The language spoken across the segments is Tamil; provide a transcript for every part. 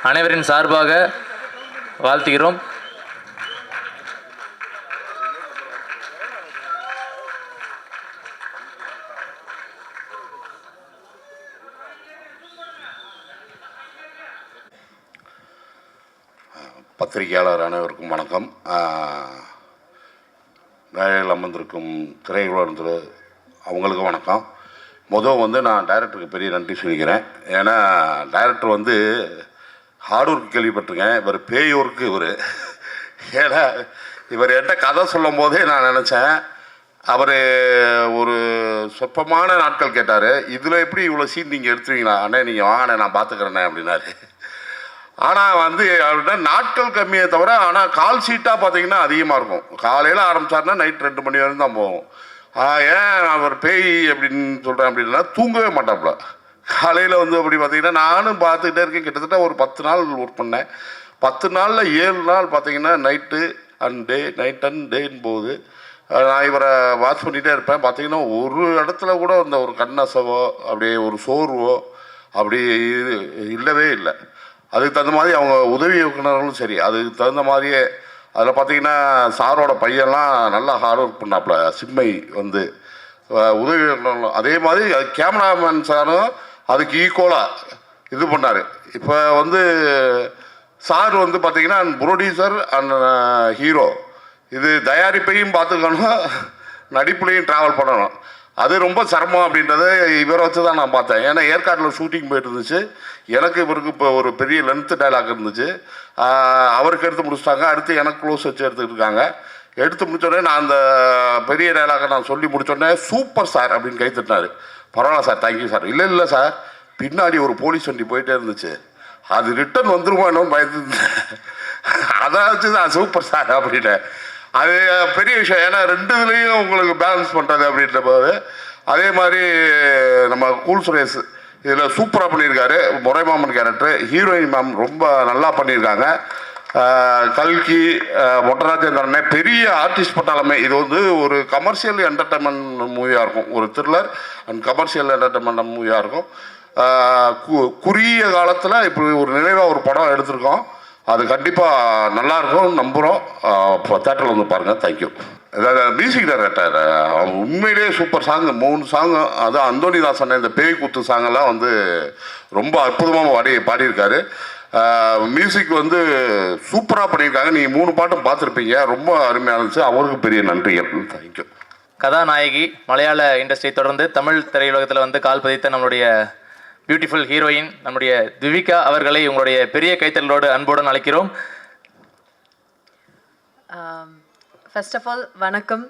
அனைவரின் சார்பாக வாழ்த்துகிறோம். பத்திரிகையாளர் அனைவருக்கும் வணக்கம். வேலையில் அமர்ந்திருக்கும் திரையுலகத்தில் அவங்களுக்கும் வணக்கம். நான் டைரக்டருக்கு பெரிய நன்றி சொல்லிக்கிறேன். ஏன்னா டைரக்டர் ஹார்ட் ஒர்க் கேள்விப்பட்டிருக்கேன், இவர் பேய் ஒர்க்கு இவர். ஏன்னா இவர் என்கிட்ட கதை சொல்லும் போதே நான் நினச்சேன், அவர் ஒரு சொற்பமான நாட்கள் கேட்டார், இதில் எப்படி இவ்வளோ சீன் நீங்கள் எடுத்துவீங்களா அண்ணே, நீங்கள் வாங்கினே நான் பார்த்துக்கிறேண்ணே அப்படின்னாரு. ஆனால் அவர்கிட்ட நாட்கள் கம்மியே தவிர, ஆனால் கால் ஷீட்டாக பார்த்தீங்கன்னா அதிகமாக இருக்கும். காலையில் ஆரம்பித்தாருன்னா நைட் 2 மணி வரைக்கும் தான் போகும். ஏன் அவர் பேய் அப்படின்னு சொல்கிறேன் அப்படின்னா, தூங்கவே மாட்டாப்புல. காலையில் அப்படி பார்த்தீங்கன்னா நானும் பார்த்துக்கிட்டே இருக்கேன். கிட்டத்தட்ட ஒரு 10 நாள் ஒர்க் பண்ணேன். 10 நாளில் 7 நாள் பார்த்தீங்கன்னா night and day, night and டேன்னு போகுது. நான் இவரை வாட்ச் பண்ணிகிட்டே இருப்பேன். பார்த்தீங்கன்னா ஒரு இடத்துல கூட ஒரு கண்ணசவோ அப்படியே ஒரு சோர்வோ அப்படி இல்லவே இல்லை. அதுக்கு தகுந்த மாதிரி அவங்க உதவி இயக்குனர்களும் சரி, அதுக்கு தகுந்த மாதிரியே அதில் பார்த்தீங்கன்னா சாரோட பையன்லாம் நல்லா ஹார்ட் ஒர்க் பண்ணாப்புல. சிம்மை உதவி இயக்குனர்களும் அதே மாதிரி கேமராமேன் சாரும் அதுக்கு ஈக்குவலாக இது பண்ணார். இப்போ சார் பார்த்தீங்கன்னா ப்ரொடியூசர் அண்ட் ஹீரோ, இது தயாரிப்பையும் பார்த்துக்கணும், நடிப்புலையும் ட்ராவல் பண்ணணும். அது ரொம்ப சிரமம் அப்படின்றத இவரை வச்சு தான் நான் பார்த்தேன். ஏன்னா ஏற்காட்டில் ஷூட்டிங் போயிட்டு இருந்துச்சு. எனக்கு இவருக்கு இப்போ ஒரு பெரிய லென்த்து டைலாக் இருந்துச்சு. அவருக்கு எடுத்து முடிச்சிட்டாங்க. அடுத்து எனக்கு க்ளோஸ் வச்சு எடுத்துக்கிட்டு இருக்காங்க. எடுத்து முடிச்சோடனே நான் அந்த பெரிய டைலாக்கை நான் சொல்லி முடிச்சோடனே சூப்பர் சார் அப்படின்னு கை தட்டினார். பரவாயில்ல சார், தேங்க்யூ சார். இல்லை சார், பின்னாடி ஒரு போலீஸ் வண்டி போயிட்டே இருந்துச்சு, அது ரிட்டன் வந்துருமானோன்னு பயந்துருந்தேன். அதை வச்சு தான் சூப்பர் சார் அப்படின்னு. அது பெரிய விஷயம். ஏன்னா 2 இதுலேயும் உங்களுக்கு பேலன்ஸ் பண்ணுறது அப்படின்ற போது. அதே மாதிரி நம்ம கூல் சுரேஷ் இதில் சூப்பராக பண்ணியிருக்காரு. முறைமாமன் கேரக்டர், ஹீரோயின் மேம் ரொம்ப நல்லா பண்ணியிருக்காங்க. கல்கி, மொட்டராஜேந்திரனே பெரிய ஆர்டிஸ்ட் பட்டாலுமே இது ஒரு கமர்ஷியல் என்டர்டைன்மெண்ட் மூவியாக இருக்கும். ஒரு த்ரில்லர் அண்ட் கமர்ஷியல் என்டர்டைன்மெண்ட் மூவியாக இருக்கும். குறுகிய காலத்தில் இப்படி ஒரு நினைவாக ஒரு படம் எடுத்திருக்கோம். அது கண்டிப்பாக நல்லாயிருக்கும் நம்புகிறோம். இப்போ தேட்டரில் பாருங்கள். தேங்க்யூ. அதாவது மியூசிக் டைரக்டர் அவங்க உண்மையிலேயே சூப்பர் சாங், 3 சாங்கு. அதுவும் அந்தோனிதாசன் இந்த பேய் குத்து சாங்கெல்லாம் ரொம்ப அற்புதமாக பாடியிருக்காரு. மியூசிக் சூப்பராக பண்ணியிருக்காங்க. நீங்கள் 3 பாட்டும் பார்த்துருப்பீங்க, ரொம்ப அருமையாக இருந்துச்சு. அவருக்கு பெரிய நன்றிகள். தேங்க்யூ. கதாநாயகி மலையாள இண்டஸ்ட்ரி தொடர்ந்து தமிழ் திரையுலகத்தில் கால் பதித்த நம்மளுடைய பியூட்டிஃபுல் ஹீரோயின் நம்முடைய திவிகா அவர்களை உங்களுடைய பெரிய கைத்தறலோடு அன்புடன் அழைக்கிறோம். ஃபர்ஸ்ட் ஆஃப் ஆல் வணக்கம்.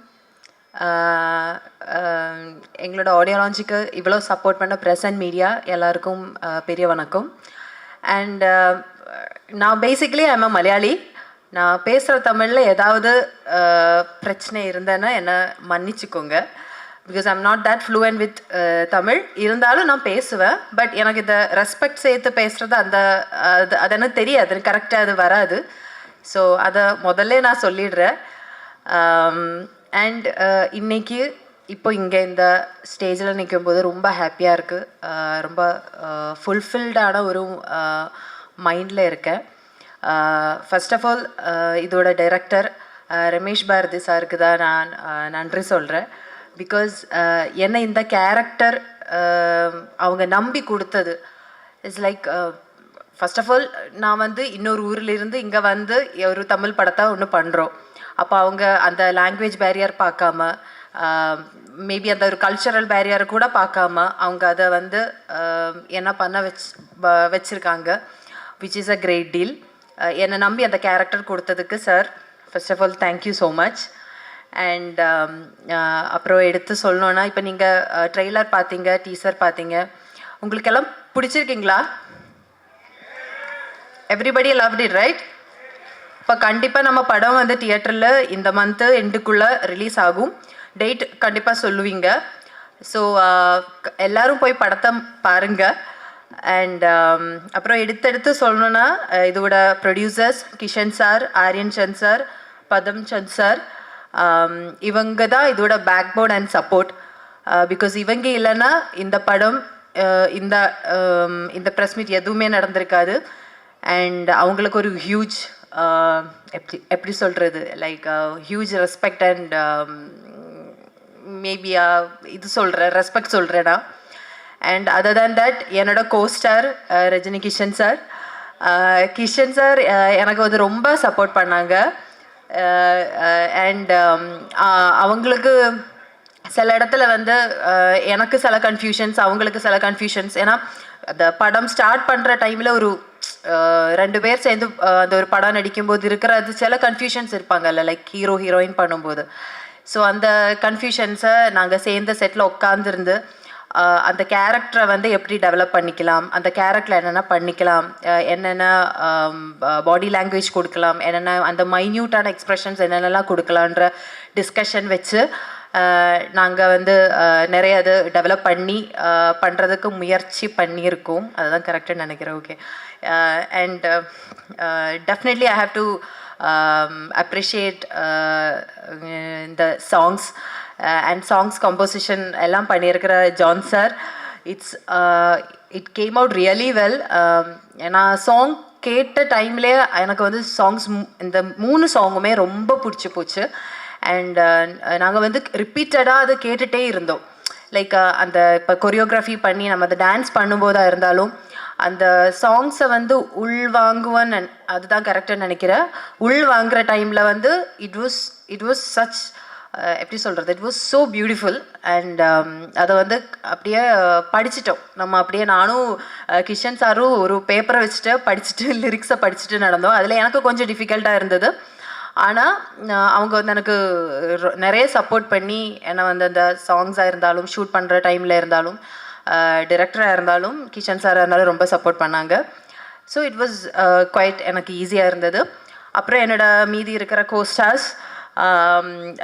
எங்களோட ஆடியோ லான்ச்சுக்கு இவ்வளோ சப்போர்ட் பண்ண ப்ரெஸ் அண்ட் மீடியா எல்லாருக்கும் பெரிய வணக்கம். அண்ட் நான் பேசிக்கலி ஐம் மலையாளி. நான் பேசுகிற தமிழில் ஏதாவது பிரச்சனை இருந்தேன்னா என்னை மன்னிச்சுக்கோங்க. Because I'm not that fluent with Tamil. இருந்தாலும் நான் பேசுவேன். பட் எனக்கு இந்த ரெஸ்பெக்ட் சேர்த்து பேசுகிறது அது எனக்கு தெரியாது, கரெக்டாக அது வராது. ஸோ அதை முதல்ல நான் சொல்லிடுறேன். அண்ட் இன்னைக்கு இப்போ இங்கே இந்த ஸ்டேஜில் நிற்கும்போது ரொம்ப ஹாப்பியாக இருக்குது. ரொம்ப ஃபுல்ஃபில்டான ஒரு மைண்டில் இருக்கேன். ஃபர்ஸ்ட் ஆஃப் ஆல் இதோட டைரக்டர் ரமேஷ் பாரதி சாருக்கு தான் நான் நன்றி சொல்கிறேன். பிகாஸ் என்னை இந்த கேரக்டர் அவங்க நம்பி கொடுத்தது it's like, first of all நான் இன்னொரு ஊரிலிருந்து இங்கே ஒரு தமிழ் படத்தை ஒன்று பண்ணுறோம். அப்போ அவங்க அந்த லாங்குவேஜ் பேரியர் பார்க்காம, மேபி அந்த ஒரு கல்ச்சரல் பேரியரை கூட பார்க்காம அவங்க அதை என்ன பண்ண வச்சுருக்காங்க, which is a great deal. என்னை நம்பி அந்த கேரக்டர் கொடுத்ததுக்கு sir first of all thank you so much. And அப்புறம் எடுத்து சொல்லணுன்னா, இப்போ நீங்கள் ட்ரெய்லர் பார்த்தீங்க, டீசர் பார்த்தீங்க, உங்களுக்கெல்லாம் பிடிச்சிருக்கீங்களா? Everybody loved it right? இப்போ கண்டிப்பாக நம்ம படம் தியேட்டரில் இந்த மந்த்து எண்டுக்குள்ளே ரிலீஸ் ஆகும். டேட் கண்டிப்பாக சொல்லுவீங்க. ஸோ எல்லோரும் போய் படத்தை பாருங்கள். அண்ட் அப்புறம் எடுத்து சொல்லணுன்னா, இதோட producers Kishan sir, Aryan Chand sir, Padam Chand sir, இவங்க தான் இதோட backbone and support. Because இவங்க இல்லைன்னா இந்த படம் இந்த ப்ரெஸ் மீட் எதுவுமே நடந்திருக்காது. அண்ட் அவங்களுக்கு ஒரு ஹியூஜ் எப்படி சொல்கிறது like huge respect and maybe இது சொல்கிறேன் ரெஸ்பெக்ட் சொல்கிறேன்னா. அண்ட் அதர் தேன் தட் என்னோட கோஸ்டார் ரஜினி கிஷன் சார் எனக்கு வந்து ரொம்ப சப்போர்ட் பண்ணாங்க. அண்ட் அவங்களுக்கு சில இடத்துல வந்து எனக்கு சில கன்ஃபியூஷன்ஸ் அவங்களுக்கு சில கன்ஃபியூஷன்ஸ். ஏன்னா அந்த படம் ஸ்டார்ட் பண்ணுற டைமில் ஒரு 2 பேர் சேர்ந்து அந்த ஒரு படம் நடிக்கும்போது இருக்கிறது சில கன்ஃபியூஷன்ஸ் இருப்பாங்கல்ல லைக் ஹீரோயின் பண்ணும்போது. ஸோ அந்த கன்ஃபியூஷன்ஸை நாங்கள் சேர்ந்த செட்டில் உட்காந்துருந்து அந்த கேரக்டரை வந்து எப்படி டெவலப் பண்ணிக்கலாம், அந்த கேரக்டரில் என்னென்ன பண்ணிக்கலாம், என்னென்ன பாடி லாங்குவேஜ் கொடுக்கலாம், என்னென்ன அந்த மைன்யூட்டான எக்ஸ்ப்ரெஷன்ஸ் என்னென்னலாம் கொடுக்கலான்ற டிஸ்கஷன் வச்சு நாங்கள் வந்து நிறைய அது டெவலப் பண்ணி பண்ணுறதுக்கு முயற்சி பண்ணியிருக்கோம். அதுதான் கரெக்டாக நினைக்கிறேன். Okay. And definitely I have to appreciate இந்த சாங்ஸ் அண்ட் சாங்ஸ் கம்போசிஷன் எல்லாம் பண்ணியிருக்கிற John sir. It came out really well. நான் சாங் கேட்ட டைம்லேயே எனக்கு வந்து சாங்ஸ் இந்த 3 சாங்குமே ரொம்ப பிடிச்சி போச்சு. அண்ட் நாங்கள் வந்து ரிப்பீட்டடாக அதை கேட்டுகிட்டே இருந்தோம். லைக் அந்த இப்போ கொரியோகிராஃபி பண்ணி நம்ம அதை டான்ஸ் பண்ணும்போதாக இருந்தாலும் அந்த சாங்ஸை வந்து உள்வாங்குவேன்னு அதுதான் கரெக்டாக நினைக்கிறேன். உள்வாங்குற டைமில் வந்து இட் வாஸ் சச் எப்படி சொல்கிறது, it was so beautiful. And அதை வந்து அப்படியே படிச்சிட்டோம் நம்ம. அப்படியே நானும் கிஷன் சாரும் ஒரு பேப்பரை வச்சுட்டு படிச்சுட்டு லிரிக்ஸை படிச்சுட்டு நடந்தோம். அதில் எனக்கு கொஞ்சம் டிஃபிகல்ட்டாக இருந்தது. ஆனால் அவங்க வந்து எனக்கு நிறைய சப்போர்ட் பண்ணி என்னை வந்து அந்த சாங்ஸாக இருந்தாலும் ஷூட் பண்ணுற டைமில் இருந்தாலும் டிரெக்டராக இருந்தாலும் கிஷன் சாராக இருந்தாலும் ரொம்ப சப்போர்ட் பண்ணாங்க. ஸோ இட் வாஸ் குவைட் எனக்கு ஈஸியாக இருந்தது. அப்புறம் என்னோட மீதி இருக்கிற கோஸ்டார்ஸ்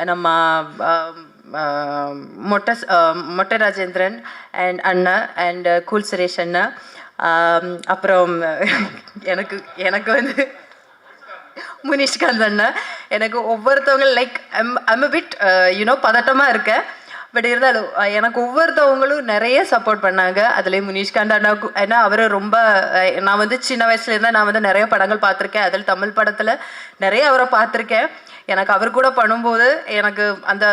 நம்ம மொட்டை ராஜேந்திரன் அண்ட் அண்ணா அண்ட் கூல் சுரேஷ் அண்ணா. அப்புறம் எனக்கு வந்து முனிஷ்காந்த் அண்ணா. எனக்கு ஒவ்வொருத்தவங்க லைக் ஐம் அ பிட் பதட்டமாக இருக்கேன். பட் இருந்தாலும் எனக்கு ஒவ்வொருத்தவங்களும் நிறைய சப்போர்ட் பண்ணாங்க. அதுலேயும் முனிஷ்காந்த் அண்ணாவுக்கு ஏன்னா அவர் ரொம்ப நான் வந்து சின்ன வயசுல இருந்தால் நான் வந்து நிறைய படங்கள் பார்த்துருக்கேன். அதில் தமிழ் படத்தில் நிறைய அவரை பார்த்துருக்கேன். எனக்கு அவர் கூட பண்ணும்போது எனக்கு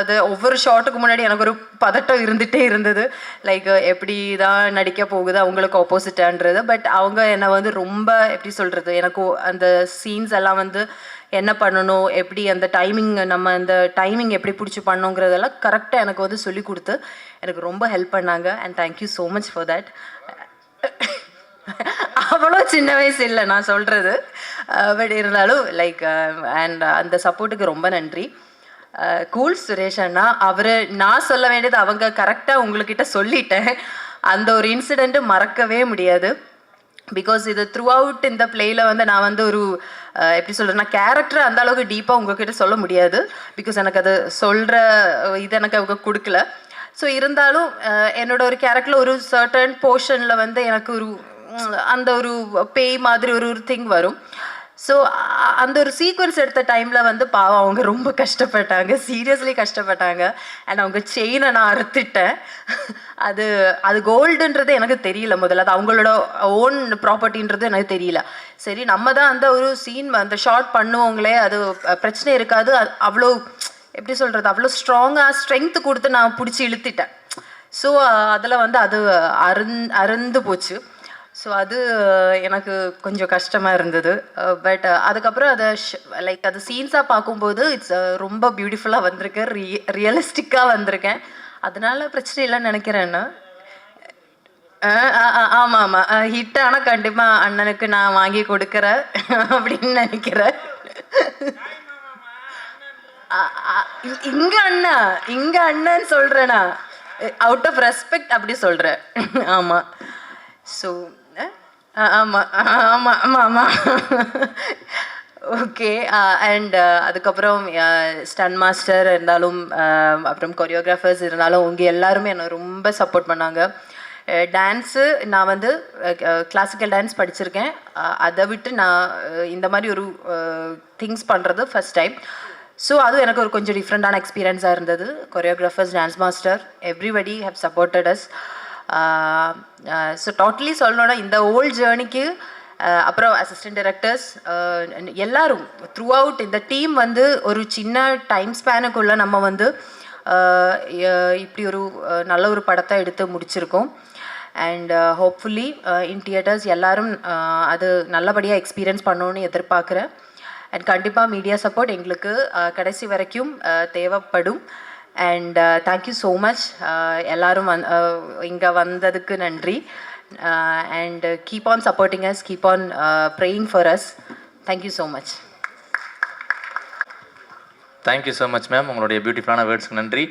அது ஒவ்வொரு ஷாட்டுக்கு முன்னாடி எனக்கு ஒரு பதட்டம் இருந்துகிட்டே இருந்தது. லைக் எப்படி தான் நடிக்க போகுது அவங்களுக்கு ஆப்போசிட்டான்றது. பட் அவங்க என்னை வந்து ரொம்ப எப்படி சொல்கிறது, எனக்கு அந்த சீன்ஸ் எல்லாம் வந்து என்ன பண்ணணும், எப்படி அந்த டைமிங் நம்ம அந்த டைமிங் எப்படி பிடிச்சி பண்ணணுங்கிறதெல்லாம் கரெக்டாக எனக்கு வந்து சொல்லி கொடுத்து எனக்கு ரொம்ப ஹெல்ப் பண்ணாங்க. And thank you so much for that. அவ்வளோ சின்ன வயசு இல்லை நான் சொல்கிறது. பட் இருந்தாலும் லைக் அண்ட் அந்த சப்போர்ட்டுக்கு ரொம்ப நன்றி. கூல் சுரேஷ் அண்ணா அவர் நான் சொல்ல வேண்டியது அவங்க கரெக்டாக உங்கள்கிட்ட சொல்லிட்டேன். அந்த ஒரு இன்சிடெண்ட்டு மறக்கவே முடியாது. பிகாஸ் இது த்ரூ அவுட் இந்த பிளேயில் வந்து நான் வந்து ஒரு எப்படி சொல்கிறேன்னா கேரக்டர் அந்த அளவுக்கு டீப்பாக உங்கள்கிட்ட சொல்ல முடியாது. பிகாஸ் எனக்கு அது சொல்கிற இது எனக்கு அவங்க கொடுக்கல. ஸோ இருந்தாலும் என்னோட ஒரு கேரக்டரில் ஒரு சர்டன் போர்ஷனில் வந்து எனக்கு ஒரு அந்த ஒரு பேய் மாதிரி ஒரு திங் வரும். ஸோ அந்த ஒரு சீக்வன்ஸ் எடுத்த டைமில் வந்து பாவம் அவங்க ரொம்ப கஷ்டப்பட்டாங்க, சீரியஸ்லி கஷ்டப்பட்டாங்க. அண்ட் அவங்க செயினை நான் அறுத்துட்டேன். அது கோல்டுன்றது எனக்கு தெரியல முதல்ல. அது அவங்களோட ஓன் ப்ராப்பர்ட்டின்றது எனக்கு தெரியல. சரி நம்ம தான் அந்த ஒரு சீன் அந்த ஷார்ட் பண்ணுவோங்களே அது பிரச்சனை இருக்காது. அவ்வளோ எப்படி சொல்கிறது அவ்வளோ ஸ்ட்ரென்த்து கொடுத்து நான் பிடிச்சி இழுத்துட்டேன். ஸோ அதில் வந்து அது அருந்து போச்சு. ஸோ அது எனக்கு கொஞ்சம் கஷ்டமாக இருந்தது. பட் அதுக்கப்புறம் அதை லைக் அது சீன்ஸாக பார்க்கும்போது இட்ஸ் ரொம்ப பியூட்டிஃபுல்லாக வந்திருக்கேன், ரியலிஸ்டிக்காக வந்திருக்கேன். அதனால பிரச்சனை இல்லைன்னு நினைக்கிறேன்னா. ஆமாம் ஆமாம் ஹிட் ஆனால் கண்டிப்பாக அண்ணனுக்கு நான் வாங்கி கொடுக்குறேன் அப்படின்னு நினைக்கிறேன். இங்கே அண்ணன்னு சொல்கிறேண்ணா, அவுட் ஆஃப் ரெஸ்பெக்ட் அப்படி சொல்கிறேன். ஆமாம். ஸோ ஆமாம் ஆமாம் ஆமாம் ஆமாம் ஓகே. அண்ட் அதுக்கப்புறம் ஸ்டன் மாஸ்டர் இருந்தாலும் அப்புறம் கொரியோகிராஃபர்ஸ் இருந்தாலும் அவங்க எல்லாருமே என்னை ரொம்ப சப்போர்ட் பண்ணாங்க. டான்ஸு நான் வந்து கிளாசிக்கல் டான்ஸ் படிச்சிருக்கேன். அதை விட்டு நான் இந்த மாதிரி ஒரு திங்ஸ் பண்ணுறது ஃபஸ்ட் டைம். ஸோ அதுவும் எனக்கு ஒரு கொஞ்சம் டிஃப்ரெண்ட்டான எக்ஸ்பீரியன்ஸாக இருந்தது. Choreographers, dance master, everybody have supported as. So totally சொல்லணுன்னா இந்த ஓல்ட் ஜேர்னிக்கு அப்புறம் அசிஸ்டன்ட் டைரக்டர்ஸ் எல்லாரும் த்ரூ அவுட் இந்த டீம் வந்து ஒரு சின்ன டைம் ஸ்பேனுக்குள்ளே நம்ம வந்து இப்படி ஒரு நல்ல ஒரு படத்தை எடுத்து முடிச்சிருக்கோம். அண்ட் ஹோப்ஃபுல்லி இன் தியேட்டர்ஸ் எல்லாரும் அது நல்லபடியாக எக்ஸ்பீரியன்ஸ் பண்ணணுன்னு எதிர்பார்க்குறேன். அண்ட் கண்டிப்பாக மீடியா சப்போர்ட் எங்களுக்கு கடைசி வரைக்கும் தேவைப்படும். அண்ட் தேங்க்யூ ஸோ மச் எல்லாரும் இங்கே வந்ததுக்கு நன்றி. And keep on supporting us, keep on praying for us. Thank you so much. Thank you so much ma'am, உங்களுடைய பியூட்டிஃபுல்லான வேர்ட்ஸ்க்கு நன்றி.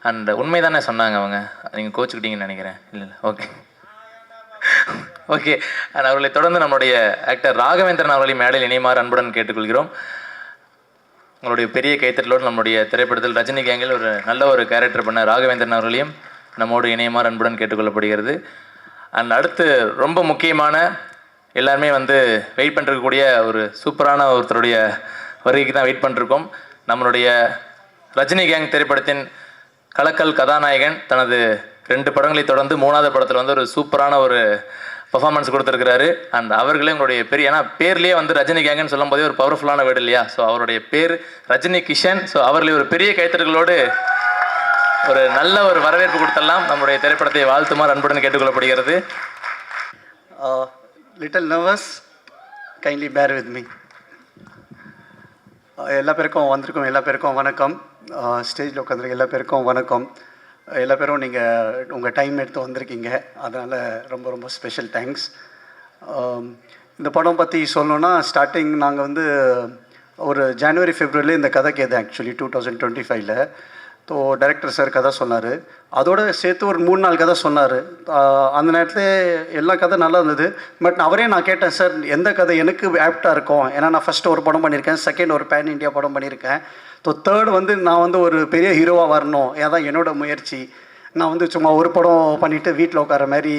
அண்ட் உண்மை தானே சொன்னாங்க அவங்க, நீங்கள் கோச்சுக்கிட்டீங்கன்னு நினைக்கிறேன். இல்லை ஓகே ஓகே. அண்ட் அவர்களை தொடர்ந்து நம்மளுடைய ஆக்டர் ராகவேந்திரன் அவர்களை மேடையில் இணையுமாறு அன்புடன் கேட்டுக்கொள்கிறோம். உங்களுடைய பெரிய கைத்தட்டலோடு நம்முடைய திரைப்படத்தில் ரஜினி கேங்கில் ஒரு நல்ல ஒரு கேரக்டர் பண்ண ராகவேந்திரன் அவர்களையும் நம்மோடு இணையுமாறு அன்புடன் கேட்டுக்கொள்ளப்படுகிறது. அண்ட் அடுத்து ரொம்ப முக்கியமான எல்லாருமே வந்து வெயிட் பண்ணிருக்கக்கூடிய ஒரு சூப்பரான ஒருத்தருடைய வருகைக்கு தான் வெயிட் பண்ணிருக்கோம். நம்மளுடைய ரஜினி கேங் திரைப்படத்தின் கலக்கல் கதாநாயகன் தனது 2 படங்களை தொடர்ந்து 3வது படத்தில் வந்து ஒரு சூப்பரான ஒரு பர்ஃபார்மன்ஸ் கொடுத்துருக்கிறாரு. அண்ட் அவர்களே உங்களுடைய பெரிய, ஏன்னா பேர்லேயே வந்து ரஜினி கேங்கன்னு சொல்லும் போதே ஒரு பவர்ஃபுல்லான வேர்டு இல்லையா? ஸோ அவருடைய பேர் ரஜினி கிஷன். ஸோ அவர்களை ஒரு பெரிய கைத்தட்டல்களோடு ஒரு நல்ல ஒரு வரவேற்பு கொடுத்தெல்லாம் நம்முடைய திரைப்படத்தை வாழ்த்துமாறு அன்புடன் கேட்டுக்கொள்ளப்படுகிறது. Little nervous, kindly bear with me. எல்லா பேருக்கும் வந்திருக்கோம், எல்லா பேருக்கும் வணக்கம். ஸ்டேஜில் உட்காந்துருக்க எல்லா பேருக்கும் வணக்கம். எல்லா பேரும் நீங்கள் உங்கள் டைம் எடுத்து வந்திருக்கீங்க, அதனால் ரொம்ப ரொம்ப ஸ்பெஷல் தேங்க்ஸ். இந்த படம் பற்றி சொல்லணுன்னா, ஸ்டார்டிங் நாங்கள் வந்து ஒரு ஜனவரி ஃபெப்ரவரியில் இந்த கதை Ketu actually 2025. So director sir கதை சொன்னார், அதோடு சேர்த்து ஒரு 3-4 கதை சொன்னார். அந்த நேரத்தில் எல்லா கதை நல்லா இருந்தது. பட் அவரே நான் கேட்டேன், சார் எந்த கதை எனக்கு ஆப்டாக இருக்கும்? ஏன்னா நான் ஃபஸ்ட்டு ஒரு படம் பண்ணியிருக்கேன், செகண்ட் ஒரு பேன் இண்டியா படம் பண்ணியிருக்கேன். ஸோ தேர்ட் வந்து நான் வந்து ஒரு பெரிய ஹீரோவாக வரணும், ஏதான் என்னோடய முயற்சி. நான் வந்து சும்மா ஒரு படம் பண்ணிவிட்டு வீட்டில் உட்கார மாதிரி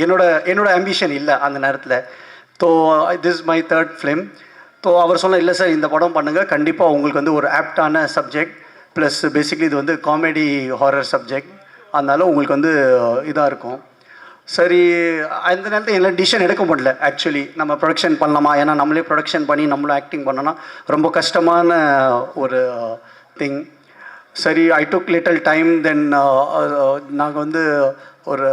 என்னோட ஆம்பிஷன் இல்லை அந்த நேரத்தில். So this my third film. So அவர் சொன்ன, இல்லை சார் இந்த படம் பண்ணுங்கள், கண்டிப்பாக உங்களுக்கு வந்து ஒரு ஆப்டான சப்ஜெக்ட், ப்ளஸ் பேசிக்லி இது வந்து காமெடி ஹாரர் சப்ஜெக்ட், அதனால உங்களுக்கு வந்து இதாக இருக்கும். சரி, அந்த நேரத்தில் எல்லாம் டிசிஷன் எடுக்க முடியல ஆக்சுவலி. நம்ம ப்ரொடக்ஷன் பண்ணலாமா? ஏன்னா நம்மளே ப்ரொடக்ஷன் பண்ணி நம்மளும் ஆக்டிங் பண்ணோன்னா ரொம்ப கஷ்டமான ஒரு திங். சரி, ஐ டுக் லிட்டில் டைம். தென் நாங்கள் வந்து ஒரு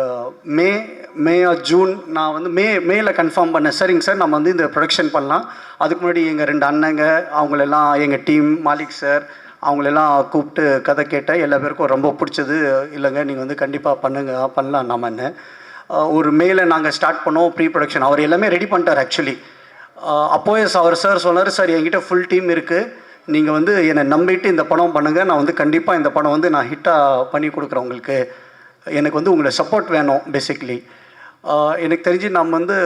மே ஜூன் நான் வந்து மேல கன்ஃபார்ம் பண்ணேன். சரிங்க சார், நம்ம வந்து இந்த ப்ரொடக்ஷன் பண்ணலாம். அதுக்கு முன்னாடி எங்கள் 2 அண்ணங்க, அவங்களெல்லாம் எங்கள் டீம், மாலிக் சார், அவங்களெல்லாம் கூப்பிட்டு கதை கேட்டேன். எல்லா பேருக்கும் ரொம்ப பிடிச்சது. இல்லைங்க நீங்கள் வந்து கண்டிப்பாக பண்ணலாம் நாமன்னு. ஒரு மேல நாங்கள் ஸ்டார்ட் பண்ணோம் ப்ரீ ப்ரொடக்ஷன். அவர் எல்லாமே ரெடி பண்ணிட்டார் ஆக்சுவலி. அப்போயே அவர் சார் சொன்னார், சார் என்கிட்ட ஃபுல் டீம் இருக்குது, நீங்கள் வந்து என்னை நம்பிட்டு இந்த படம் பண்ணுங்கள், நான் வந்து கண்டிப்பாக இந்த படம் வந்து நான் ஹிட்டாக பண்ணி கொடுக்குறேன் உங்களுக்கு, எனக்கு வந்து உங்களை சப்போர்ட் வேணும் பேசிக்லி. எனக்கு தெரிஞ்சு நம்ம வந்து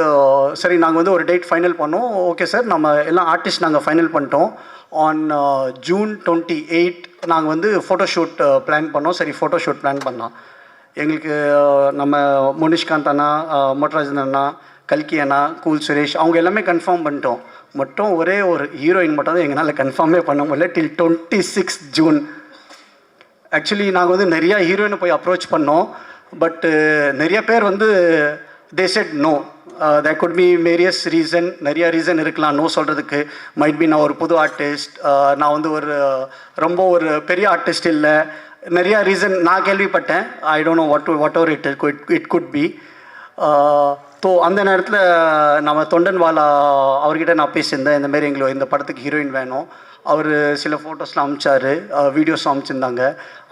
சரி நாங்கள் வந்து ஒரு டேட் ஃபைனல் பண்ணோம். ஓகே சார், நம்ம எல்லாம் ஆர்டிஸ்ட் நாங்கள் ஃபைனல் பண்ணிட்டோம். ஆன் June 28 நாங்கள் வந்து ஃபோட்டோஷூட் பிளான் பண்ணோம். சரி, ஃபோட்டோஷூட் பிளான் பண்ணோம். எங்களுக்கு நம்ம முனிஷ்காந்த் அண்ணா, மொட்டராஜன் அண்ணா, கல்கி அண்ணா, கூல் சுரேஷ், அவங்க எல்லாமே கன்ஃபார்ம் பண்ணிட்டோம். மட்டும் ஒரே ஒரு ஹீரோயின் மட்டும் தான் எங்களால் கன்ஃபார்மே பண்ண முடியல டில் 26 ஜூன். ஆக்சுவலி நாங்கள் வந்து நிறையா ஹீரோயினை போய் அப்ரோச் பண்ணோம். பட்டு நிறைய பேர் வந்து they said no. There could be various reason, நிறையா ரீசன் இருக்கலாம் நோ சொல்கிறதுக்கு. மைட் பி நான் ஒரு புது ஆர்டிஸ்ட், நான் வந்து ரொம்ப ஒரு பெரிய ஆர்டிஸ்ட் இல்லை, நிறையா ரீசன் நான் கேள்விப்பட்டேன். I don't know what ever it could be. So அந்த நேரத்தில் நம்ம தொண்டன்வாலா அவர்கிட்ட நான் பேசியிருந்தேன், இந்தமாரி எங்களுக்கு இந்த படத்துக்கு ஹீரோயின் வேணும். அவர் சில ஃபோட்டோஸ்லாம் அனுப்பிச்சார், வீடியோஸும் அனுப்பிச்சிருந்தாங்க.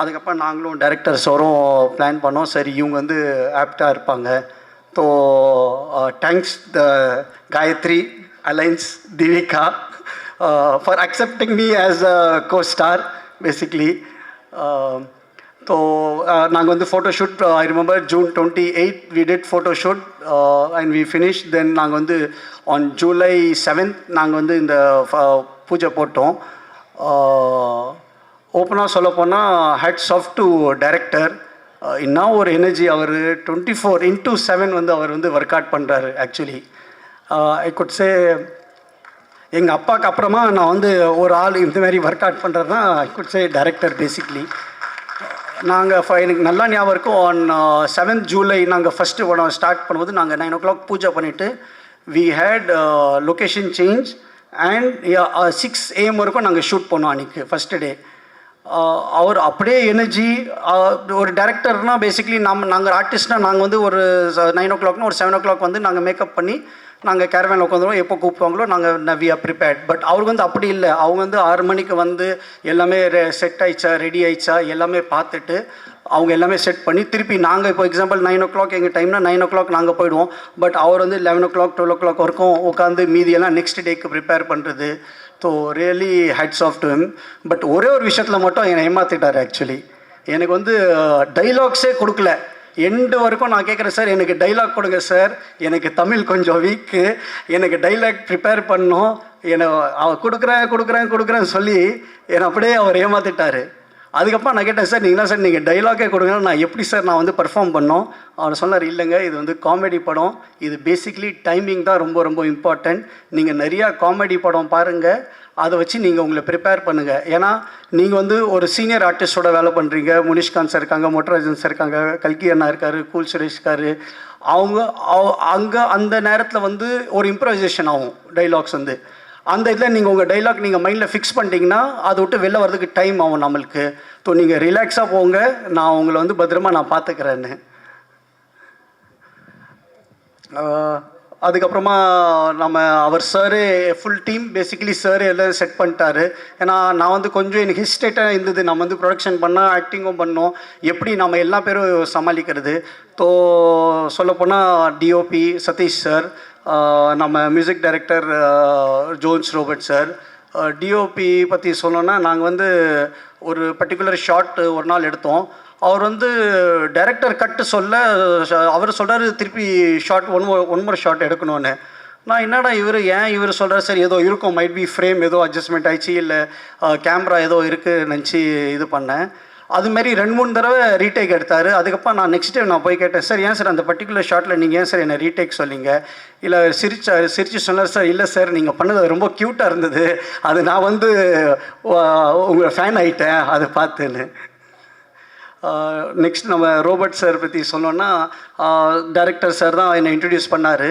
அதுக்கப்புறம் நாங்களும் டைரக்டர்ஸோரும் பிளான் பண்ணோம். சரி, இவங்க வந்து ஆப்டாக இருப்பாங்க. So thanks the Gayathri alliance Divika for accepting me as a costar basically. So நாங்கள் வந்து photoshoot, I remember June 28 we did photoshoot and we finished. Then நாங்கள் வந்து on July 7th நாங்கள் வந்து இந்த பூஜை போட்டோம். ஓப்பனாக சொல்ல போனால் ஹேட்ஸ் ஆஃப் டு டைரக்டர். இன்னும் ஒரு எனர்ஜி, அவர் 24/7 வந்து அவர் வந்து ஒர்க் அவுட் பண்ணுறாரு ஆக்சுவலி. ஐ குட் சே எங்கள் அப்பாவுக்கு அப்புறமா நான் வந்து ஒரு ஆள் இந்த மாதிரி ஒர்க் அவுட் பண்ணுறது தான் I could say director basically. நாங்கள் எனக்கு நல்லா ஞாபகம் இருக்கும், ஆன் 7th July நாங்கள் ஃபஸ்ட்டு படம் ஸ்டார்ட் பண்ணும்போது நாங்கள் 9 o'clock பூஜை பண்ணிவிட்டு we had location change and 6 AM வரைக்கும் நாங்கள் ஷூட் பண்ணோம் அன்றைக்கி ஃபஸ்ட்டு டே. அவர் அப்படியே எனர்ஜி, ஒரு டேரக்டர்னால் பேசிக்லி நாங்கள் ஆர்டிஸ்ட்னால் நாங்கள் வந்து ஒரு 9 o'clockனா ஒரு 7 o'clock வந்து நாங்கள் மேக்கப் பண்ணி நாங்கள் கேரவேனில் உட்காந்துருவோம், எப்போ கூப்பிடுவாங்களோ நாங்கள் வி ஆர் ப்ரிப்பேர்ட். பட் அவருக்கு வந்து அப்படி இல்லை. அவங்க வந்து 6 மணிக்கு வந்து எல்லாமே செட் ஆயிடுச்சா ரெடி ஆயிடுச்சா எல்லாமே பார்த்துட்டு அவங்க எல்லாமே செட் பண்ணி திருப்பி நாங்கள் இப்போ எக்ஸாம்பிள் 9 o'clock எங்கள் டைம்னா 9 o'clock நாங்கள் போயிடுவோம். பட் அவர் வந்து 11 o'clock 12 o'clock வரைக்கும் உட்காந்து மீதியெல்லாம் நெக்ஸ்ட் டேக்கு ப்ரிப்பேர் பண்ணுறது. So really hats off to him. But ஒரே ஒரு விஷயத்தில் மட்டும் என்னை ஏமாற்றிட்டார். ஆக்சுவலி எனக்கு வந்து டைலாக்ஸே கொடுக்கல. எண்டு வரைக்கும் நான் கேட்குறேன், சார் எனக்கு டைலாக் கொடுங்க சார், எனக்கு தமிழ் கொஞ்சம் வீக்கு, எனக்கு டைலாக் ப்ரிப்பேர் பண்ணோம், என்னை அவர் கொடுக்குறேன்னு சொல்லி என்னை அப்படியே அவர் ஏமாற்றிட்டார். அதுக்கப்புறம் நான் கேட்டேன், சார் நீங்கள் சார் நீங்கள் டைலாக்கே கொடுங்க, நான் எப்படி சார் நான் வந்து பர்ஃபார்ம் பண்ணோம்? அவர் சொன்னார், இல்லைங்க இது வந்து காமெடி படம், இது பேசிக்லி டைமிங் தான் ரொம்ப ரொம்ப இம்பார்ட்டண்ட். நீங்கள் நிறையா காமெடி படம் பாருங்கள், அதை வச்சு நீங்கள் உங்களை ப்ரிப்பேர் பண்ணுங்கள். ஏன்னா நீங்கள் வந்து ஒரு சீனியர் ஆர்டிஸ்டோட வேலை பண்ணுறீங்க. முனிஷ்காந்த் சார் இருக்காங்க, மொட்டராஜன் சார் இருக்காங்க, கல்கி அண்ணா இருக்கார், கூல் சுரேஷ் இருக்கார். அவங்க அங்கே அந்த நேரத்தில் வந்து ஒரு இம்ப்ரவைசேஷன் ஆகும் டைலாக்ஸ் வந்து. அந்த இதில் நீங்கள் உங்கள் டைலாக் நீங்கள் மைண்டில் ஃபிக்ஸ் பண்ணிட்டீங்கன்னா அதை விட்டு வெளில வர்றதுக்கு டைம் ஆகும் நம்மளுக்கு. ஸோ நீங்கள் ரிலாக்ஸாக போங்க, நான் உங்களை வந்து பத்திரமா நான் பார்த்துக்கிறேன்னு. அதுக்கப்புறமா நம்ம அவர் sir full team basically sir எல்லாம் செட் பண்ணிட்டாரு. ஏன்னா நான் வந்து கொஞ்சம் எனக்கு ஹிஸ்டேட்டாக இருந்தது. நம்ம வந்து ப்ரொடக்ஷன் பண்ணால் ஆக்டிங்கும் பண்ணோம், எப்படி நம்ம எல்லா பேரும் சமாளிக்கிறது. ஸோ சொல்லப்போனால் டிஓபி சதீஷ் சார், நம்ம music director Jones Robert sir. DOP பற்றி சொல்லணுன்னா நாங்கள் வந்து ஒரு பர்டிகுலர் ஷாட் ஒரு நாள் எடுத்தோம். அவர் வந்து டைரக்டர் கட்டு சொல்ல அவர் சொல்கிறாரு திருப்பி ஷார்ட் ஒன் மோர் ஷார்ட் எடுக்கணும்னு. நான் என்னடா இவர் சொல்கிறார், சார் ஏதோ இருக்கும், மைட் பி ஃப்ரேம் ஏதோ அட்ஜஸ்ட்மெண்ட் ஆயிடுச்சு, இல்லை கேமரா ஏதோ இருக்குது நினச்சி இது பண்ணேன். அதுமாரி 2-3 தடவை ரீடேக் எடுத்தார். அதுக்கப்புறம் நான் நெக்ஸ்ட் டைம் நான் போய் கேட்டேன், சார் ஏன் சார் அந்த பர்டிகுலர் ஷாட்டில் நீங்கள் ஏன் சார் என்னை ரீடேக் சொன்னீங்க? இல்லை சிரிச்சு சொன்னார், சார் இல்லை சார் நீங்கள் பண்ணது ரொம்ப க்யூட்டாக இருந்தது, அது நான் வந்து உங்களை ஃபேன் ஆகிட்டேன் அதை பார்த்துன்னு. நெக்ஸ்ட் நம்ம ரோபர்ட் சார் பற்றி சொன்னோன்னா, டைரக்டர் சார் தான் என்னை இன்ட்ரடியூஸ் பண்ணார்.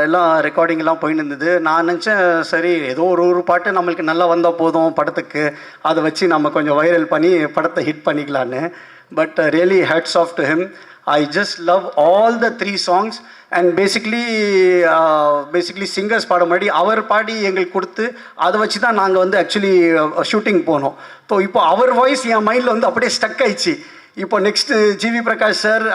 எல்லாம் ரெக்கார்டிங்லாம் போயின்னு இருந்தது. நான் நினச்சேன் சரி ஏதோ ஒரு பாட்டு நம்மளுக்கு நல்லா வந்தால் போதும் படத்துக்கு, அதை வச்சு நம்ம கொஞ்சம் வைரல் பண்ணி படத்தை ஹிட் பண்ணிக்கலான்னு. But really hats off to him. I just love all the 3 songs and basically singers பாட முன்னாடி அவர் பாடி எங்களுக்கு கொடுத்து அதை வச்சு தான் நாங்கள் வந்து ஆக்சுவலி ஷூட்டிங் போனோம். ஸோ இப்போ அவர் வாய்ஸ் என் மைண்டில் வந்து அப்படியே ஸ்டக் ஆயிடுச்சு. இப்போ நெக்ஸ்ட்டு ஜிவி பிரகாஷ் சார்,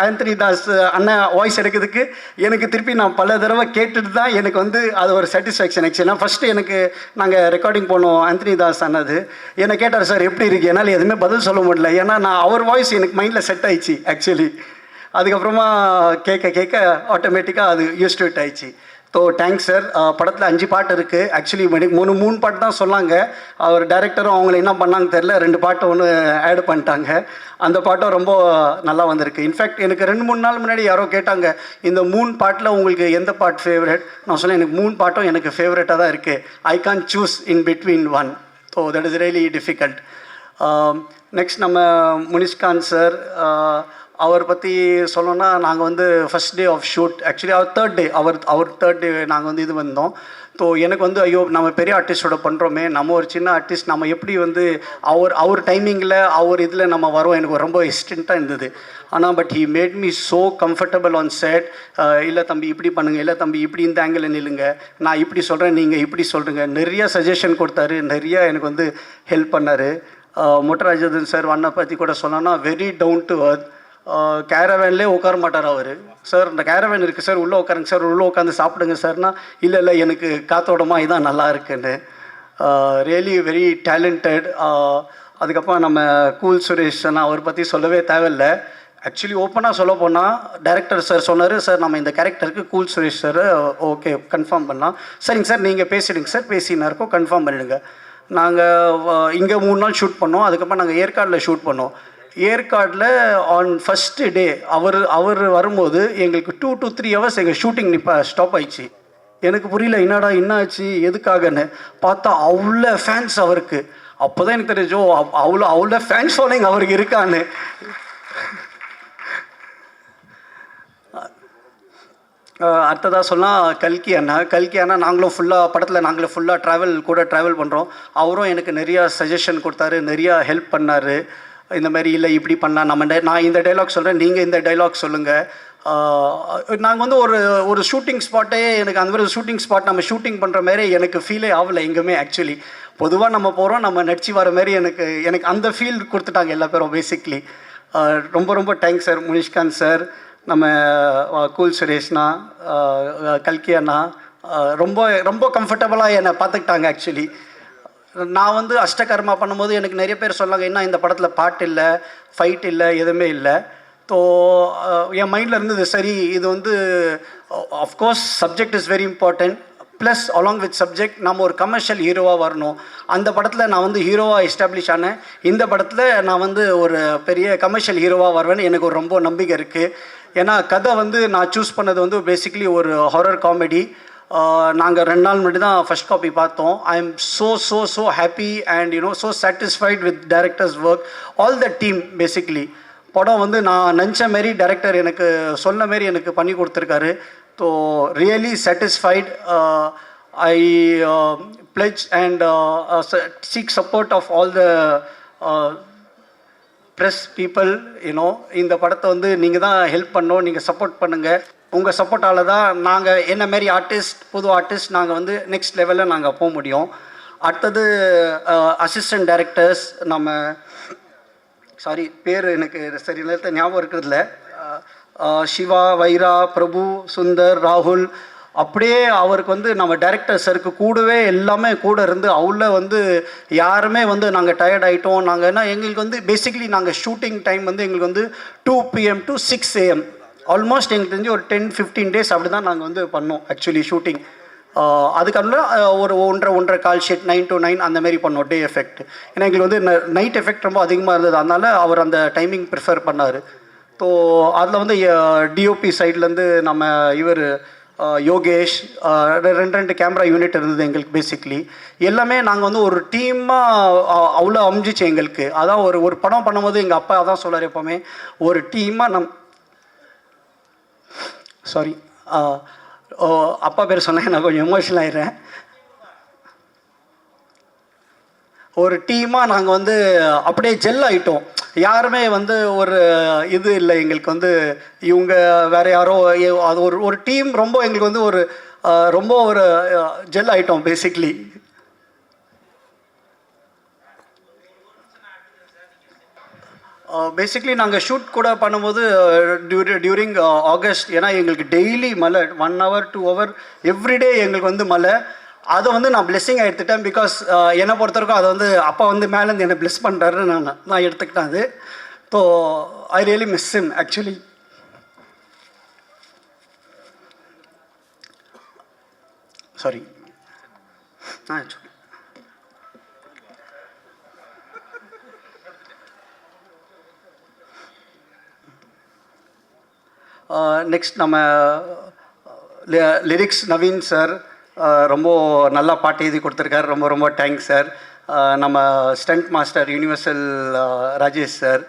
ஆந்தனி தாஸ் அண்ணன் வாய்ஸ் எடுக்கிறதுக்கு எனக்கு திருப்பி நான் பல தடவை கேட்டுட்டு தான் எனக்கு வந்து அது ஒரு சாட்டிஸ்ஃபேக்ஷன். ஆக்சுவலாக ஃபஸ்ட்டு எனக்கு நாங்கள் ரெக்கார்டிங் போனோம் ஆந்தனி தாஸ் அண்ணது என்னை கேட்டார், சார் எப்படி இருக்குது? என்னால் எதுவுமே பதில் சொல்ல முடியல, ஏன்னா நான் அவர் வாய்ஸ் எனக்கு மைண்டில் செட் ஆயிடுச்சு ஆக்சுவலி. அதுக்கப்புறமா கேட்க ஆட்டோமேட்டிக்காக அது யூஸ் டு இட் ஆயிடுச்சு. So thanks sir. படத்தில் 5 பாட்டு இருக்குது. ஆக்சுவலி 3 பாட்டு தான் சொன்னாங்க. அவர் டைரக்டரும் அவங்கள என்ன பண்ணாங்க தெரில, 2 பாட்டை ஒன்று ஆட் பண்ணிட்டாங்க. அந்த பாட்டும் ரொம்ப நல்லா வந்திருக்கு. இன்ஃபேக்ட் எனக்கு 2-3 நாள் முன்னாடி யாரோ கேட்டாங்க, இந்த 3 பாட்டில் உங்களுக்கு எந்த பாட்டு ஃபேவரட்? நான் சொன்னேன், எனக்கு 3 பாட்டும் எனக்கு ஃபேவரட்டாக தான் இருக்குது. I can choose in between one. So that is really difficult. Next நம்ம முனிஷ்காந்த் சார், அவர் பற்றி சொல்லணும்னா, நாங்கள் வந்து first day of shoot actually அவர் தேர்ட் டே நாங்கள் வந்து இது வந்தோம். ஸோ எனக்கு வந்து ஐயோ நம்ம பெரிய ஆர்டிஸ்டோட பண்ணுறோமே, நம்ம ஒரு சின்ன ஆர்டிஸ்ட், நம்ம எப்படி வந்து அவர் டைமிங்கில் அவர் இதில் நம்ம வரோம், எனக்கு ரொம்ப ஹெசிடென்ட்டாக இருந்தது. ஆனால் but he made me so comfortable on set. இல்லை தம்பி இப்படி பண்ணுங்கள், இல்லை தம்பி இப்படி இந்த ஆங்கிளில் நில்லுங்க, நான் இப்படி சொல்கிறேன் நீங்கள் இப்படி சொல்கிறீங்க, நிறையா சஜஷன் கொடுத்தாரு, நிறையா எனக்கு வந்து ஹெல்ப் பண்ணார். மொட்டராஜன் சார் அண்ணா பற்றி கூட சொன்னோன்னா வெரி டவுன் டு அர்த். கேரவேன்லேயே உட்கார மாட்டார் அவர். சார் இந்த கேரவேன் இருக்குது சார், உள்ளே உட்காருங்க சார், உள்ளே உட்காந்து சாப்பிடுங்க சார்னா, இல்லை எனக்கு காத்தோடமாக இதான் நல்லா இருக்குன்னு. Really very talented. அதுக்கப்புறம் நம்ம கூல் சுரேஷ் அவர் பற்றி சொல்லவே தேவையில்லை. ஆக்சுவலி ஓப்பனாக சொல்ல போனால் டைரக்டர் சார் சொன்னார், சார் நம்ம இந்த கேரக்டருக்கு cool Suresh sir okay confirm பண்ணலாம். சரிங்க சார் நீங்கள் பேசிடுங்க சார், பேசினா இருக்கோம் கன்ஃபார்ம் பண்ணிடுங்க. நாங்கள் இங்கே 3 நாள் ஷூட் பண்ணோம். அதுக்கப்புறம் நாங்கள் ஏற்காடில் ஷூட் பண்ணோம். ஏற்காடில் ஆன் ஃபஸ்ட்டு டே அவர் வரும்போது எங்களுக்கு 2 to 3 hours எங்கள் ஷூட்டிங் ஸ்டாப் ஆயிடுச்சு. எனக்கு புரியல என்னடா என்ன ஆச்சு எதுக்காகன்னு. பார்த்தா அவ்வளோ ஃபேன்ஸ் அவருக்கு. அப்போ தான் எனக்கு தெரிஞ்சோ அவ்வளோ ஃபேன்ஸ் ஃபாலோயிங் அவருக்கு இருக்கான்னு. அடுத்ததாக சொன்னால் கல்கி அண்ணா நாங்களும் ஃபுல்லாக ட்ராவல் பண்ணுறோம். அவரும் எனக்கு நிறையா சஜஷன் கொடுத்தாரு, நிறையா ஹெல்ப் பண்ணார். இந்த மாதிரி இல்லை இப்படி பண்ணலாம், நான் இந்த டைலாக் சொல்கிறேன், நீங்கள் இந்த டைலாக் சொல்லுங்கள். நாங்கள் வந்து ஒரு ஷூட்டிங் ஸ்பாட்டே எனக்கு அந்த மாதிரி ஷூட்டிங் ஸ்பாட் நம்ம ஷூட்டிங் பண்ணுற மாதிரி எனக்கு ஃபீலே ஆகலை எங்குமே. ஆக்சுவலி பொதுவாக நம்ம போகிறோம், நம்ம நடிச்சு வர மாதிரி எனக்கு அந்த ஃபீல் கொடுத்துட்டாங்க எல்லா பேரும் பேசிக்லி. ரொம்ப ரொம்ப தேங்க்ஸ் சார், முனிஷ்காந்த் சார், நம்ம கூல் சுரேஷ்னா, கல்கி அண்ணா ரொம்ப ரொம்ப கம்ஃபர்டபுளாக என்னை பார்த்துக்கிட்டாங்க. ஆக்சுவலி நான் வந்து அஷ்டகர்மா பண்ணும்போது எனக்கு நிறைய பேர் சொன்னாங்க, என்ன இந்த படத்தில் பாட்டு இல்லை, ஃபைட் இல்லை, எதுவுமே இல்லை. ஸோ என் மைண்டில் இருந்தது, சரி இது வந்து of course subject is very important, plus along with subject நம்ம ஒரு கமர்ஷியல் ஹீரோவாக வரணும். அந்த படத்தில் நான் வந்து ஹீரோவாக எஸ்டாப்ளிஷ் ஆனேன், இந்த படத்தில் நான் வந்து ஒரு பெரிய கமர்ஷியல் ஹீரோவாக வருவேன்னு எனக்கு ஒரு ரொம்ப நம்பிக்கை இருக்குது. ஏன்னா கதை வந்து நான் சூஸ் பண்ணது வந்து பேசிக்லி ஒரு ஹாரர் காமெடி. நாங்கள் 2 நாள் முன்னாடி தான் ஃபர்ஸ்ட் காப்பி பார்த்தோம். I am so happy and so satisfied with directors work, all the team. Basically படம் வந்து நான் நினச்ச மாரி டைரக்டர் எனக்கு சொன்ன மாரி எனக்கு பண்ணி கொடுத்துருக்காரு. So really satisfied. I pledge and seek support of all the press people. இந்த படத்தை வந்து நீங்கள் தான் ஹெல்ப் பண்ணோம், நீங்கள் சப்போர்ட் பண்ணுங்கள். உங்கள் சப்போர்ட்டால் தான் நாங்கள் என்ன மாரி புது ஆர்டிஸ்ட் நாங்கள் வந்து நெக்ஸ்ட் லெவலில் நாங்கள் போக முடியும். அடுத்தது அசிஸ்டன்ட் டைரக்டர்ஸ், நம்ம பேர் எனக்கு சரி நேரத்தில் ஞாபகம் இருக்கிறதில்ல, சிவா, வைரா, பிரபு, சுந்தர், ராகுல், அப்படியே அவருக்கு வந்து நம்ம டைரக்டர் சருக்கு கூடவே எல்லாமே கூட இருந்து அவ்வளோ வந்து யாருமே வந்து நாங்கள் டயர்ட் ஆகிட்டோம். நாங்கள் என்ன எங்களுக்கு வந்து பேசிக்லி நாங்கள் ஷூட்டிங் டைம் வந்து எங்களுக்கு வந்து 2 PM to 6 AM ஆல்மோஸ்ட் எங்களுக்கு தெரிஞ்சு ஒரு 10-15 days அப்படி தான் நாங்கள் வந்து பண்ணோம் ஆக்சுவலி ஷூட்டிங். அதுக்கான ஒரு 1.5 கால் ஷீட் 9 to 9 அந்த மாதிரி பண்ணோம் டே எஃபெக்ட். ஏன்னா எங்களுக்கு வந்து நைட் எஃபெக்ட் ரொம்ப அதிகமாக இருந்தது, அதனால அவர் அந்த டைமிங் ப்ரிஃபர் பண்ணார். ஸோ அதில் வந்து டிஓபி சைட்லேருந்து நம்ம இவர் யோகேஷ், 2 கேமரா யூனிட் இருந்தது எங்களுக்கு. பேசிக்லி எல்லாமே நாங்கள் வந்து ஒரு டீமாக அவ்வளோ அமைஞ்சிச்சு எங்களுக்கு. அதான் ஒரு படம் பண்ணும்போது எங்கள் அப்பா அதான் சொல்கிறார் எப்போவுமே, ஒரு டீமாக அப்பா பேர் சொன்னேன் நான் கொஞ்சம் எமோஷனல் ஆயிடுறேன். ஒரு டீமாக நாங்கள் வந்து அப்படியே ஜெல் ஆகிட்டோம். யாருமே வந்து ஒரு இது இல்லை எங்களுக்கு வந்து இவங்க வேறு யாரோ, அது ஒரு டீம் ரொம்ப எங்களுக்கு வந்து ரொம்ப ஜெல் ஆகிட்டோம் பேசிக்லி. பேசிக்லி நாங்கள் ஷூட் கூட பண்ணும்போது டியூரிங் ஆகஸ்ட், ஏன்னா எங்களுக்கு டெய்லி மழை, 1 hour 2 hour எவ்ரிடே எங்களுக்கு வந்து மழை. அதை வந்து நான் பிளெஸ்ஸிங்காக எடுத்துட்டேன். பிகாஸ் என்னை பொறுத்தவரைக்கும் அதை வந்து அப்பா வந்து மேலேருந்து என்னை பிளெஸ் பண்ணுறாருன்னு நான் எடுத்துக்கிட்டேன் அது. So I really miss him actually. Sorry next நம்ம லிரிக்ஸ் நவீன் சார் ரொம்ப நல்லா பாட்டு எழுதி கொடுத்துருக்காரு, ரொம்ப ரொம்ப தேங்க்ஸ் சார். நம்ம stunt master universal Rajesh sir,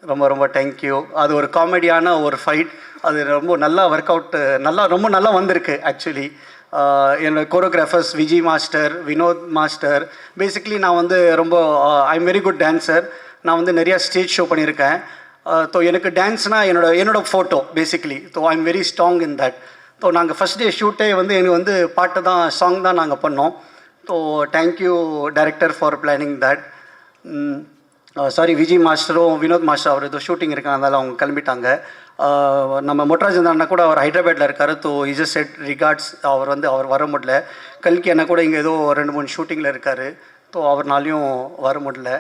ரொம்ப ரொம்ப தேங்க்யூ. அது ஒரு காமெடியான ஒரு ஃபைட், அது ரொம்ப நல்லா ஒர்க் அவுட், ரொம்ப நல்லா வந்திருக்கு ஆக்சுவலி. என்னோட choreographers Vijay master, Vinod master. Basically நான் வந்து ரொம்ப I am very good dancer. நான் வந்து நிறையா ஸ்டேஜ் ஷோ பண்ணியிருக்கேன். ஸோ எனக்கு டான்ஸ்னால் என்னோட photo basically. So I am very strong in that. So நாங்கள் ஃபஸ்ட் டே ஷூட்டே வந்து எனக்கு வந்து பாட்டு தான், சாங் தான் நாங்கள் பண்ணோம். So thank you director for planning that. Sorry Vijay மாஸ்டரும் வினோத் மாஸ்டர் அவர் ஏதோ ஷூட்டிங் இருக்காங்க, அதனால் அவங்க கிளம்பிட்டாங்க. நம்ம மொட்ராஜன் அண்ணா கூட அவர் ஹைதராபாத்தில் இருக்கார். So is a set records, அவர் வர முடியல. கல்கி அண்ணா கூட இங்கே ஏதோ 2-3 ஷூட்டிங்கில் இருக்கார். ஸோ அவர்னாலையும் வர முடியல.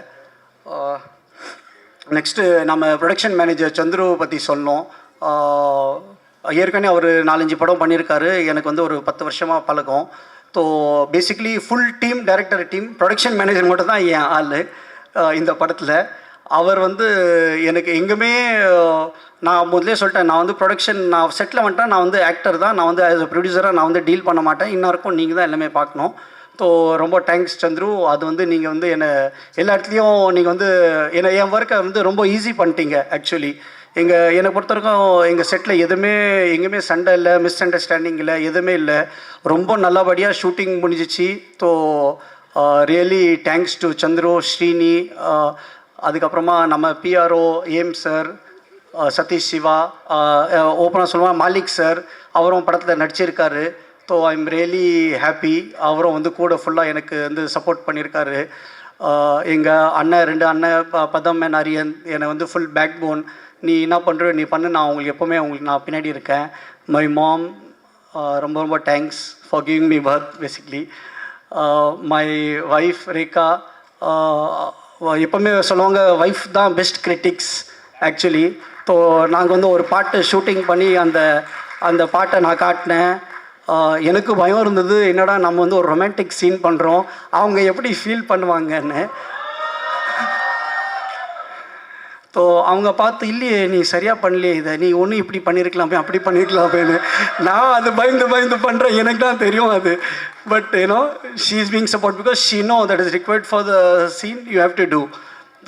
நெக்ஸ்ட்டு நம்ம ப்ரொடக்ஷன் மேனேஜர் சந்துரு பற்றி சொன்னோம். ஏற்கனவே அவர் 4-5 படம் பண்ணியிருக்காரு. எனக்கு வந்து ஒரு 10 வருஷமாக பழக்கம். So basically full team, director team, production manager மட்டும் தான் என் ஆள் இந்த படத்தில். அவர் வந்து எனக்கு எங்குமே, நான் முதலே சொல்லிட்டேன், நான் வந்து ப்ரொடக்ஷன், நான் செட்டில் வந்துட்டேன், நான் வந்து ஆக்டர் தான், நான் வந்து ஆஸ் அ ப்ரொடியூசராக நான் வந்து டீல் பண்ண மாட்டேன், இன்னும் நீங்கள் தான் எல்லாமே பார்க்கணும். ஸோ ரொம்ப தேங்க்ஸ் சந்துரு. அது வந்து நீங்கள் வந்து என்னை எல்லா இடத்துலையும் நீங்கள் வந்து என் ஒர்க்கை வந்து ரொம்ப ஈஸி பண்ணிட்டீங்க ஆக்சுவலி. என்னை பொறுத்த வரைக்கும் எங்கள் செட்டில் எங்கேயுமே சண்டை இல்லை, மிஸ் அண்டர்ஸ்டாண்டிங் இல்லை, எதுவுமே இல்லை. ரொம்ப நல்லபடியாக ஷூட்டிங் முடிஞ்சிச்சு. So really thanks to Chandru, Srini, அதுக்கப்புறமா நம்ம பிஆர்ஓ ஏம் சார், சதீஷ் சிவா, ஓப்பனாக சொல்லுவாங்க மாலிக் சார், அவரும் படத்தில் நடிச்சிருக்காரு. So I am really happy. அவரும் வந்து கூட ஃபுல்லாக எனக்கு வந்து சப்போர்ட் பண்ணியிருக்காரு. எங்கள் அண்ணன் 2 அண்ணன் பதம் அண்ட் அரியன் என்னை வந்து ஃபுல் பேக் போன். நீ என்ன பண்ணுற நீ பண்ணு, நான் உங்களுக்கு எப்போவுமே நான் பின்னாடி இருக்கேன். மை மாம், ரொம்ப ரொம்ப thanks for giving me birth basically. My wife Rekha, எப்போவுமே சொல்லுவாங்க ஒய்ஃப் தான் பெஸ்ட் கிரிட்டிக்ஸ் ஆக்சுவலி. ஸோ நாங்கள் வந்து ஒரு பாட்டு ஷூட்டிங் பண்ணி அந்த பாட்டை நான் காட்டினேன். எனக்கு பயம் இருந்தது, என்னடா நம்ம வந்து ஒரு ரொமான்டிக் சீன் பண்ணுறோம், அவங்க எப்படி ஃபீல் பண்ணுவாங்கன்னு. ஸோ அவங்க பார்த்து இல்லையே நீ சரியாக பண்ணலையே, இதை நீ ஒன்றும் இப்படி பண்ணியிருக்கலாமே அப்படி பண்ணியிருக்கலாமேன்னு. நான் அது பயந்து பண்ணுறேன், எனக்கு தான் தெரியும் அது. But you know she is being support because she know that is required for the scene you have to do.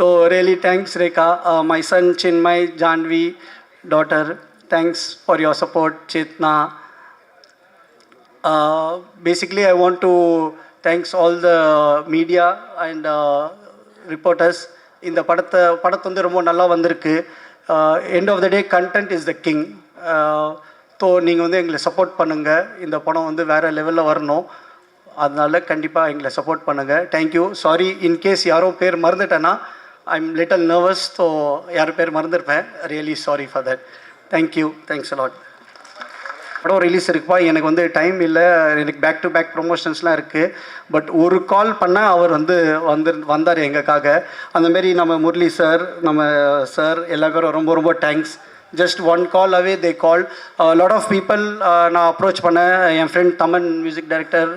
So really thanks Rekha. My son Chinmay, Janvi daughter, thanks for your support. Chetna. Basically, I want to thanks all the media and reporters. இந்த படத்து வந்து ரொம்ப நல்லா வந்திருக்கு. End of the day content is the king. So நீங்கள் வந்து எங்களை சப்போர்ட் பண்ணுங்கள். இந்த படம் வந்து வேறு லெவலில் வரணும். அதனால கண்டிப்பாக எங்களை சப்போர்ட் பண்ணுங்கள். தேங்க்யூ. சாரி இன்கேஸ் யாரோ பேர் மறந்துட்டேன்னா, I am little nervous. So யார் பேர் மறந்துருப்பேன். Really sorry for that. Thank you. Thanks a lot. படம் ரிலீஸ் இருக்குப்பா, எனக்கு வந்து டைம் இல்லை, எனக்கு பேக் டு பேக் ப்ரொமோஷன்ஸ்லாம் இருக்குது. பட் ஒரு கால் பண்ணால் அவர் வந்தார் எங்களுக்காக. அந்தமாரி நம்ம முரளி சார், நம்ம சார் எல்லா பேரும் ரொம்ப ரொம்ப thanks. Just one call away they call. Lot of people நான் அப்ரோச் பண்ணேன். என் ஃப்ரெண்ட் தமன் மியூசிக் டைரக்டர்,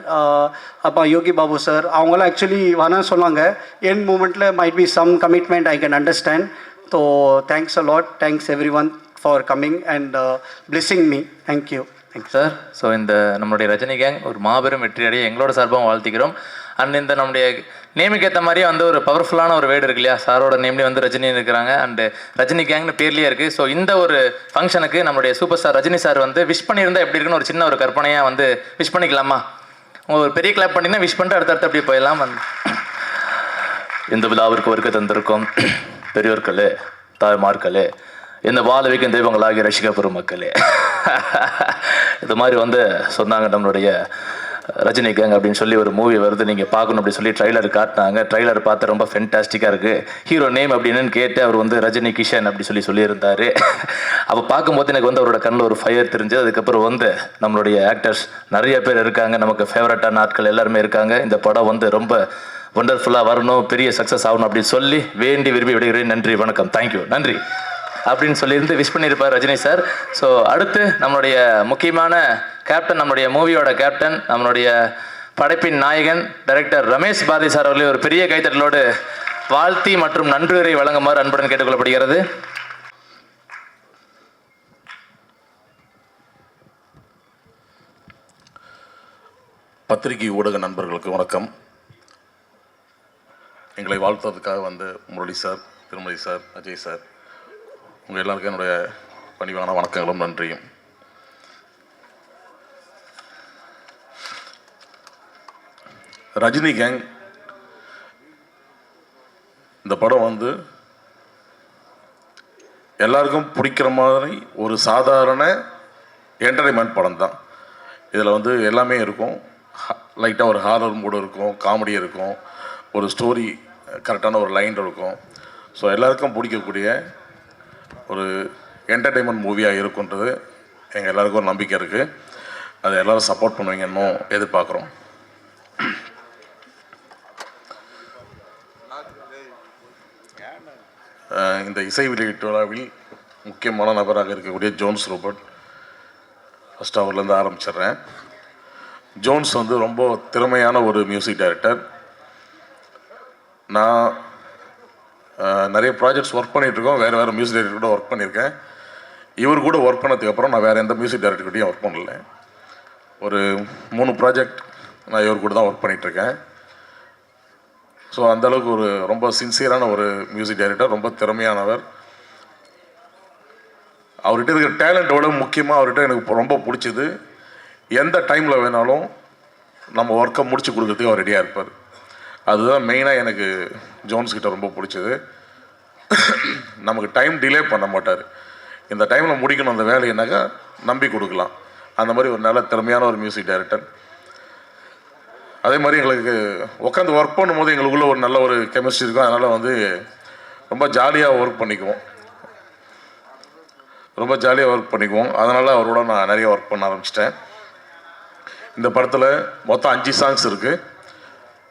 அப்பா யோகி பாபு சார், அவங்களாம் ஆக்சுவலி வேணான்னு சொன்னாங்க. என் மூமெண்ட்டில் might be some commitment, I can understand. So thanks a lot. Thanks everyone for coming and blessing me. Thank you. Sir, so இந்த நம்மளுடைய ரஜினி கேங் ஒரு மாபெரும் வெற்றியடைய எங்களோட சார்பாக வாழ்த்திக்கிறோம். அண்ட் இந்த நம்முடைய நேமுக்கு ஏற்ற மாதிரியே வந்து ஒரு பவர்ஃபுல்லான ஒரு வேர்டு இருக்கு இல்லையா, சாரோட நேம்லேயே வந்து ரஜினி இருக்கிறாங்க அண்டு ரஜினி கேங்னு பேர்லேயே இருக்குது. ஸோ இந்த ஒரு ஃபங்க்ஷனுக்கு நம்மளுடைய சூப்பர் ஸ்டார் ரஜினி சார் வந்து விஷ் பண்ணியிருந்தால் எப்படி இருக்குன்னு ஒரு சின்ன ஒரு கற்பனையாக வந்து விஷ் பண்ணிக்கலாமா? ஒரு பெரிய கிளாப் பண்ணிங்கன்னா விஷ் பண்ணிட்டு அடுத்தடுத்து அப்படியே போயிடலாம். இந்த விழாவிற்கு வருகை தந்திருக்கும் பெரியோர்களே, தாய்மார்களே, இந்த வாழ வைக்கும் தெய்வங்களாகிய ரசிக பெருமக்களே, இது மாதிரி வந்து சொன்னாங்க நம்மளுடைய ரஜினி கேங் அப்படின்னு சொல்லி ஒரு மூவி வருது, நீங்கள் பார்க்கணும் அப்படின்னு சொல்லி ட்ரைலர் காட்டினாங்க. ட்ரைலர் பார்த்து ரொம்ப ஃபென்டாஸ்டிக்காக இருக்குது. ஹீரோ நேம் அப்படின்னு கேட்டு அவர் வந்து ரஜினி கிஷன் அப்படி சொல்லியிருந்தார். அப்போ பார்க்கும்போது எனக்கு வந்து அவரோட கண்ணில் ஒரு ஃபயர் தெரிஞ்சு. அதுக்கப்புறம் வந்து நம்மளுடைய ஆக்டர்ஸ் நிறைய பேர் இருக்காங்க, நமக்கு ஃபேவரட்டான ஆட்கள் எல்லாருமே இருக்காங்க. இந்த படம் வந்து ரொம்ப ஒண்டர்ஃபுல்லாக வரணும், பெரிய சக்ஸஸ் ஆகணும் அப்படின்னு சொல்லி வேண்டி விரும்பி விடுகிறேன். நன்றி, வணக்கம், தேங்க்யூ, நன்றி அப்படின்னு சொல்லியிருந்து விஷ் பண்ணியிருப்பார் ரஜினி சார். ஸோ அடுத்து நம்மளுடைய முக்கியமான கேப்டன், நம்மளுடைய மூவியோட கேப்டன், நம்மளுடைய படைப்பின் நாயகன் டைரக்டர் ரமேஷ் பாரதி சார் அவர்களே ஒரு பெரிய கைத்தட்டலோடு வாழ்த்தி மற்றும் நன்றியுரை வழங்குமாறு அன்புடன் கேட்டுக்கொள்ளப்படுகிறது. பத்திரிகை ஊடக நண்பர்களுக்கு வணக்கம். எங்களை வாழ்த்துறதுக்காக வந்து முரளி சார், திருமதி சார், அஜய் சார், உங்கள் எல்லாருக்கும் என்னுடைய பணிவான வணக்கங்களும் நன்றியும். ரஜினி கேங் இந்த படம் வந்து எல்லாருக்கும் பிடிக்கிற மாதிரி ஒரு சாதாரண என்டர்டைன்மெண்ட் படம் தான். இதில் வந்து எல்லாமே இருக்கும். லைட்டாக ஒரு ஹாரர் மூடு இருக்கும், காமெடி இருக்கும், ஒரு ஸ்டோரி கரெக்டான ஒரு லைன் இருக்கும். ஸோ எல்லாருக்கும் பிடிக்கக்கூடிய ஒரு என்டர்டெயின்மெண்ட் மூவியாக இருக்குன்றது எங்கள் எல்லாருக்கும் ஒரு நம்பிக்கை இருக்குது. அதை எல்லோரும் சப்போர்ட் பண்ணுவீங்கன்னு எதிர்பார்க்குறோம். இந்த இசை வெளியீட்டு விழாவில் முக்கியமான நபராக இருக்கக்கூடிய ஜோன்ஸ் ரோபர்ட், ஃபஸ்ட் அவர்லேருந்து ஆரம்பிச்சிடுறேன். ஜோன்ஸ் வந்து ரொம்ப திறமையான ஒரு மியூசிக் டைரக்டர். நான் நிறைய ப்ராஜெக்ட்ஸ் ஒர்க் பண்ணிகிட்ருக்கோம், வேறு மியூசிக் டைரக்டர் கூட ஒர்க் பண்ணியிருக்கேன். இவர் கூட ஒர்க் பண்ணதுக்கப்புறம் நான் வேறு எந்த மியூசிக் டைரக்டர்கிட்டையும் ஒர்க் பண்ணல. ஒரு 3 ப்ராஜெக்ட் நான் இவர் கூட தான் ஒர்க் பண்ணிகிட்ருக்கேன். ஸோ அந்தளவுக்கு ஒரு ரொம்ப சின்சியரான ஒரு மியூசிக் டைரக்டர், ரொம்ப திறமையானவர். அவர்கிட்ட இருக்கிற டேலண்ட்டோட முக்கியமாக அவர்கிட்ட எனக்கு ரொம்ப பிடிச்சது, எந்த டைமில் வேணாலும் நம்ம ஒர்க்கை முடிச்சு கொடுக்கறதுக்கு அவர் ரெடியாக இருப்பார். அதுதான் மெயினாக எனக்கு ஜோன்ஸ் கிட்ட ரொம்ப பிடிச்சது. நமக்கு டைம் டிலே பண்ண மாட்டார். இந்த டைமில் முடிக்கணும் அந்த வேலையினாக்கா நம்பி கொடுக்கலாம். அந்த மாதிரி ஒரு நல்ல திறமையான ஒரு மியூசிக் டைரக்டர். அதே மாதிரி எங்களுக்கு உட்காந்து ஒர்க் பண்ணும்போது எங்களுக்குள்ள ஒரு நல்ல ஒரு கெமிஸ்ட்ரி இருக்கும். அதனால் வந்து ரொம்ப ஜாலியாக ஒர்க் பண்ணிக்குவோம். அதனால் அவரோட நான் நிறைய ஒர்க் பண்ண ஆரம்பிச்சிட்டேன். இந்த படத்தில் மொத்தம் 5 சாங்ஸ் இருக்குது.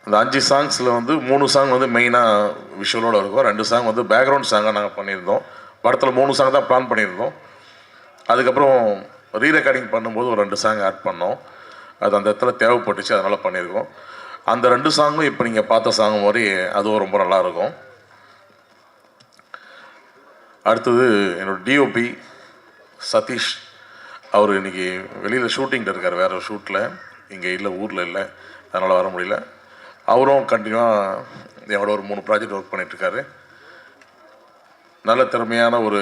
அந்த 5 சாங்ஸில் வந்து 3 சாங் வந்து மெயினாக விஷுவலோடு இருக்கும். 2 சாங் வந்து பேக்ரவுண்ட் சாங்காக நாங்கள் பண்ணியிருந்தோம். படத்தில் 3 சாங் தான் பிளான் பண்ணியிருந்தோம். அதுக்கப்புறம் ரீரெக்கார்டிங் பண்ணும்போது ஒரு 2 சாங் ஆட் பண்ணோம். அது அந்த இடத்துல தேவைப்பட்டுச்சு, அதனால் பண்ணியிருக்கோம். அந்த 2 சாங்கும் இப்போ நீங்கள் பார்த்த சாங் மாதிரி அதுவும் ரொம்ப நல்லாயிருக்கும். அடுத்தது என்னோடய டிஓபி சதீஷ். அவர் இன்றைக்கி வெளியில் ஷூட்டிங்கில் இருக்கார், வேறு ஒரு ஷூட்டில், இங்கே இல்லை, ஊரில் இல்லை, அதனால் வர முடியல. அவரும் கண்டினியூவாக என்னோட ஒரு 3 ப்ராஜெக்ட் ஒர்க் பண்ணிகிட்ருக்காரு. நல்ல திறமையான ஒரு